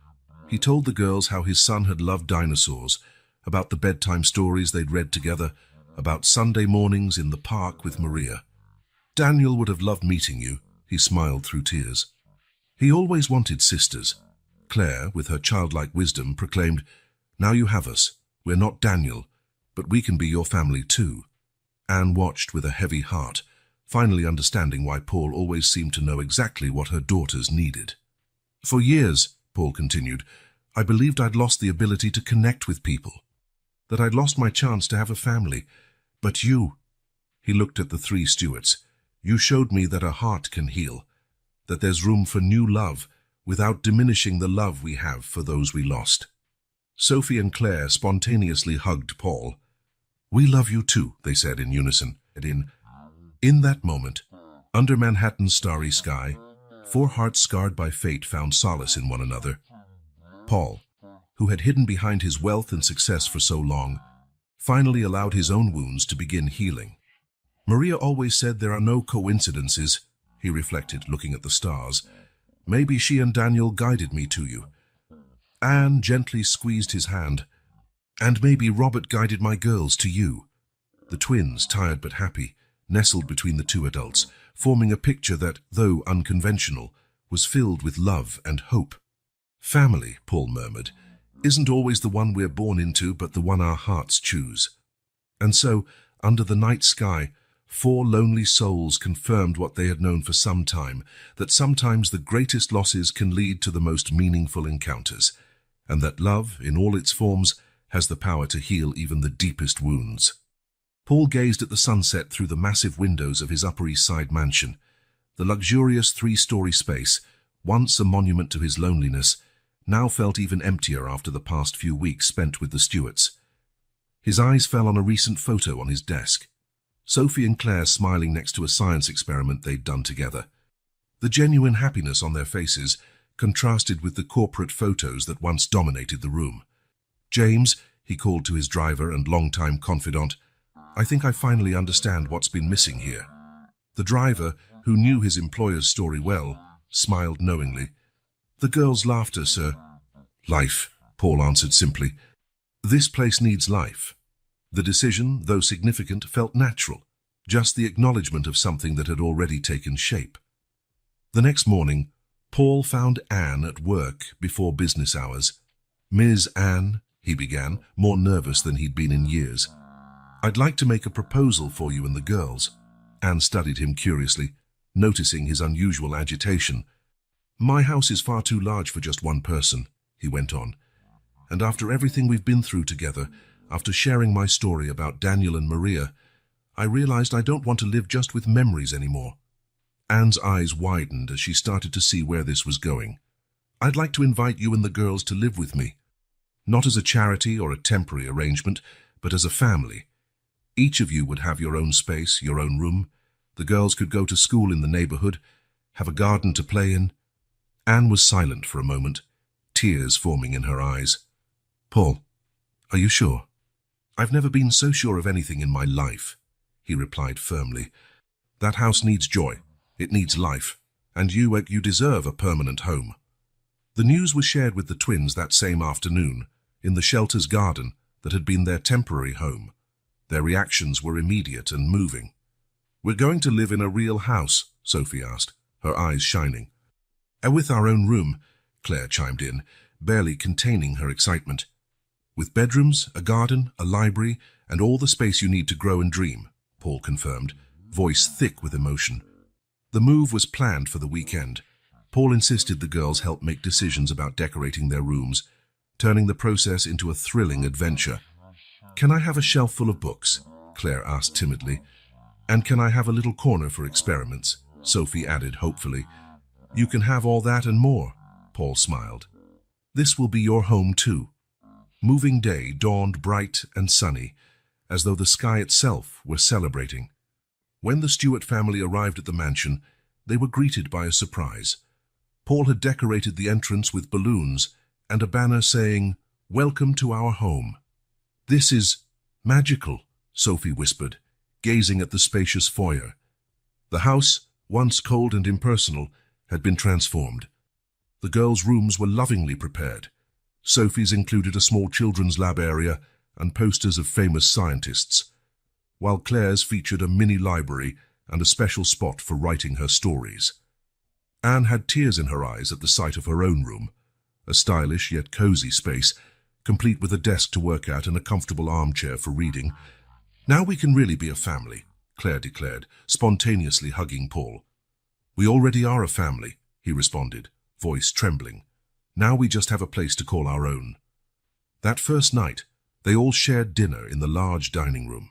He told the girls how his son had loved dinosaurs, about the bedtime stories they'd read together, about Sunday mornings in the park with Maria. "Daniel would have loved meeting you," he smiled through tears. "He always wanted sisters." Claire, with her childlike wisdom, proclaimed, "Now you have us. We're not Daniel, but we can be your family too." Anne watched with a heavy heart, finally understanding why Paul always seemed to know exactly what her daughters needed. "For years," Paul continued, "I believed I'd lost the ability to connect with people, that I'd lost my chance to have a family. But you," he looked at the three Stuarts, "you showed me that a heart can heal, that there's room for new love without diminishing the love we have for those we lost." Sophie and Claire spontaneously hugged Paul. "We love you too," they said in unison. In that moment, under Manhattan's starry sky, four hearts scarred by fate found solace in one another. Paul, who had hidden behind his wealth and success for so long, finally allowed his own wounds to begin healing. "Maria always said there are no coincidences," he reflected, looking at the stars. "Maybe she and Daniel guided me to you." Anne gently squeezed his hand. "And maybe Robert guided my girls to you." The twins, tired but happy, nestled between the two adults, forming a picture that, though unconventional, was filled with love and hope. "Family," Paul murmured, "isn't always the one we're born into, but the one our hearts choose." And so, under the night sky, four lonely souls confirmed what they had known for some time, that sometimes the greatest losses can lead to the most meaningful encounters, and that love, in all its forms, has the power to heal even the deepest wounds. Paul gazed at the sunset through the massive windows of his Upper East Side mansion. The luxurious three-story space, once a monument to his loneliness, now felt even emptier after the past few weeks spent with the Stuarts. His eyes fell on a recent photo on his desk. Sophie and Claire smiling next to a science experiment they'd done together. The genuine happiness on their faces contrasted with the corporate photos that once dominated the room. "James," he called to his driver and longtime confidant, "I think I finally understand what's been missing here." The driver, who knew his employer's story well, smiled knowingly. "The girls' laughter, sir." "Life," Paul answered simply. "This place needs life." The decision, though significant, felt natural, just the acknowledgement of something that had already taken shape. The next morning, Paul found Anne at work before business hours. "Ms. Anne," he began, more nervous than he'd been in years, "I'd like to make a proposal for you and the girls." Anne studied him curiously, noticing his unusual agitation. "My house is far too large for just one person," he went on. "And after everything we've been through together, after sharing my story about Daniel and Maria, I realized I don't want to live just with memories anymore." Anne's eyes widened as she started to see where this was going. "I'd like to invite you and the girls to live with me. Not as a charity or a temporary arrangement, but as a family. Each of you would have your own space, your own room. The girls could go to school in the neighborhood, have a garden to play in." Anne was silent for a moment, tears forming in her eyes. "Paul, are you sure?" "I've never been so sure of anything in my life," he replied firmly. "That house needs joy. It needs life. And you deserve a permanent home." The news was shared with the twins that same afternoon, in the shelter's garden that had been their temporary home. Their reactions were immediate and moving. "We're going to live in a real house?" Sophie asked, her eyes shining. "And with our own room," Claire chimed in, barely containing her excitement. "With bedrooms, a garden, a library, and all the space you need to grow and dream," Paul confirmed, voice thick with emotion. The move was planned for the weekend. Paul insisted the girls help make decisions about decorating their rooms, turning the process into a thrilling adventure. "Can I have a shelf full of books?" Claire asked timidly. "And can I have a little corner for experiments?" Sophie added hopefully. "You can have all that and more," Paul smiled. "This will be your home too." Moving day dawned bright and sunny, as though the sky itself were celebrating. When the Stuart family arrived at the mansion, they were greeted by a surprise. Paul had decorated the entrance with balloons and a banner saying, "Welcome to our home." "This is magical," Sophie whispered, gazing at the spacious foyer. The house, once cold and impersonal, had been transformed. The girls' rooms were lovingly prepared. Sophie's included a small children's lab area and posters of famous scientists, while Claire's featured a mini library and a special spot for writing her stories. Anne had tears in her eyes at the sight of her own room, a stylish yet cozy space, complete with a desk to work at and a comfortable armchair for reading. "Now we can really be a family," Claire declared, spontaneously hugging Paul. "We already are a family," he responded, voice trembling. "Now we just have a place to call our own." That first night, they all shared dinner in the large dining room.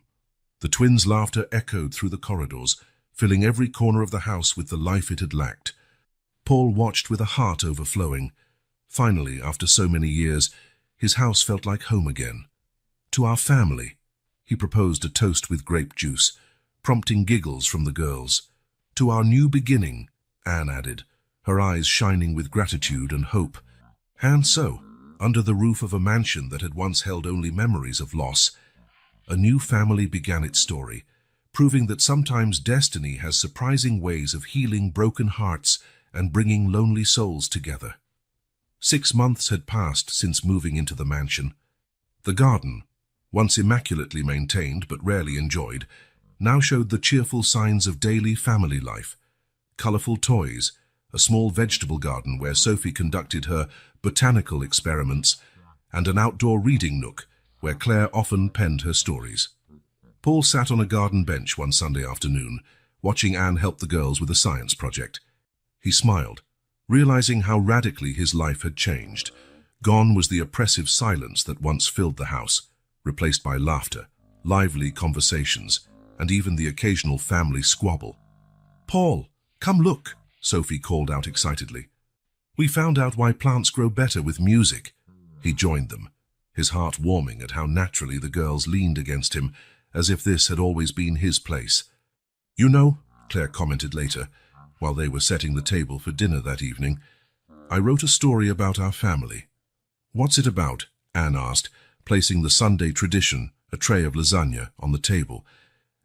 The twins' laughter echoed through the corridors, filling every corner of the house with the life it had lacked. Paul watched with a heart overflowing. Finally, after so many years, his house felt like home again. "To our family," he proposed a toast with grape juice, prompting giggles from the girls. "To our new beginning," Anne added, her eyes shining with gratitude and hope. And so, under the roof of a mansion that had once held only memories of loss, a new family began its story, proving that sometimes destiny has surprising ways of healing broken hearts and bringing lonely souls together. 6 months had passed since moving into the mansion. The garden, once immaculately maintained but rarely enjoyed, now showed the cheerful signs of daily family life. Colorful toys, a small vegetable garden where Sophie conducted her botanical experiments, and an outdoor reading nook where Claire often penned her stories. Paul sat on a garden bench one Sunday afternoon, watching Anne help the girls with a science project. He smiled, realizing how radically his life had changed. Gone was the oppressive silence that once filled the house, replaced by laughter, lively conversations, and even the occasional family squabble. "Paul, come look," Sophie called out excitedly. "We found out why plants grow better with music." He joined them, his heart warming at how naturally the girls leaned against him, as if this had always been his place. "You know," Claire commented later, while they were setting the table for dinner that evening, "I wrote a story about our family." "What's it about?" Anne asked, placing the Sunday tradition, a tray of lasagna, on the table.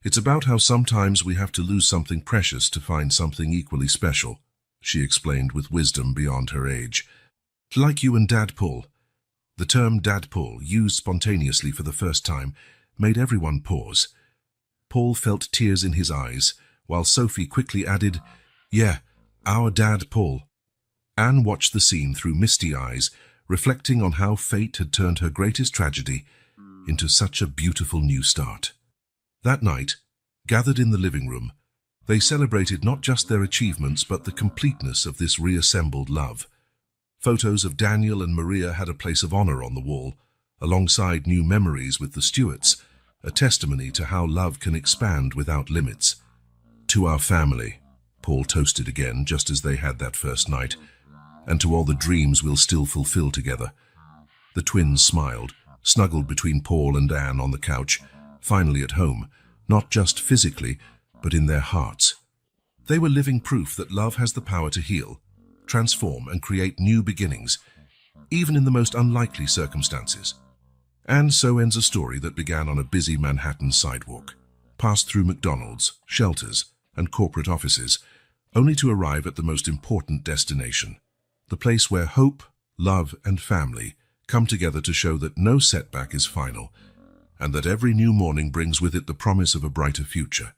"It's about how sometimes we have to lose something precious to find something equally special," she explained with wisdom beyond her age. "Like you and Dad Paul." The term Dad Paul, used spontaneously for the first time, made everyone pause. Paul felt tears in his eyes, while Sophie quickly added, "Yeah, our Dad Paul." Anne watched the scene through misty eyes, reflecting on how fate had turned her greatest tragedy into such a beautiful new start. That night, gathered in the living room, they celebrated not just their achievements but the completeness of this reassembled love. Photos of Daniel and Maria had a place of honor on the wall, alongside new memories with the Stewarts, a testimony to how love can expand without limits. "To our family," Paul toasted again, just as they had that first night, "and to all the dreams we'll still fulfill together." The twins smiled, snuggled between Paul and Anne on the couch, finally at home, not just physically, but in their hearts. They were living proof that love has the power to heal, transform, and create new beginnings, even in the most unlikely circumstances. And so ends a story that began on a busy Manhattan sidewalk, passed through McDonald's, shelters, and corporate offices, only to arrive at the most important destination, the place where hope, love, and family come together to show that no setback is final, and that every new morning brings with it the promise of a brighter future.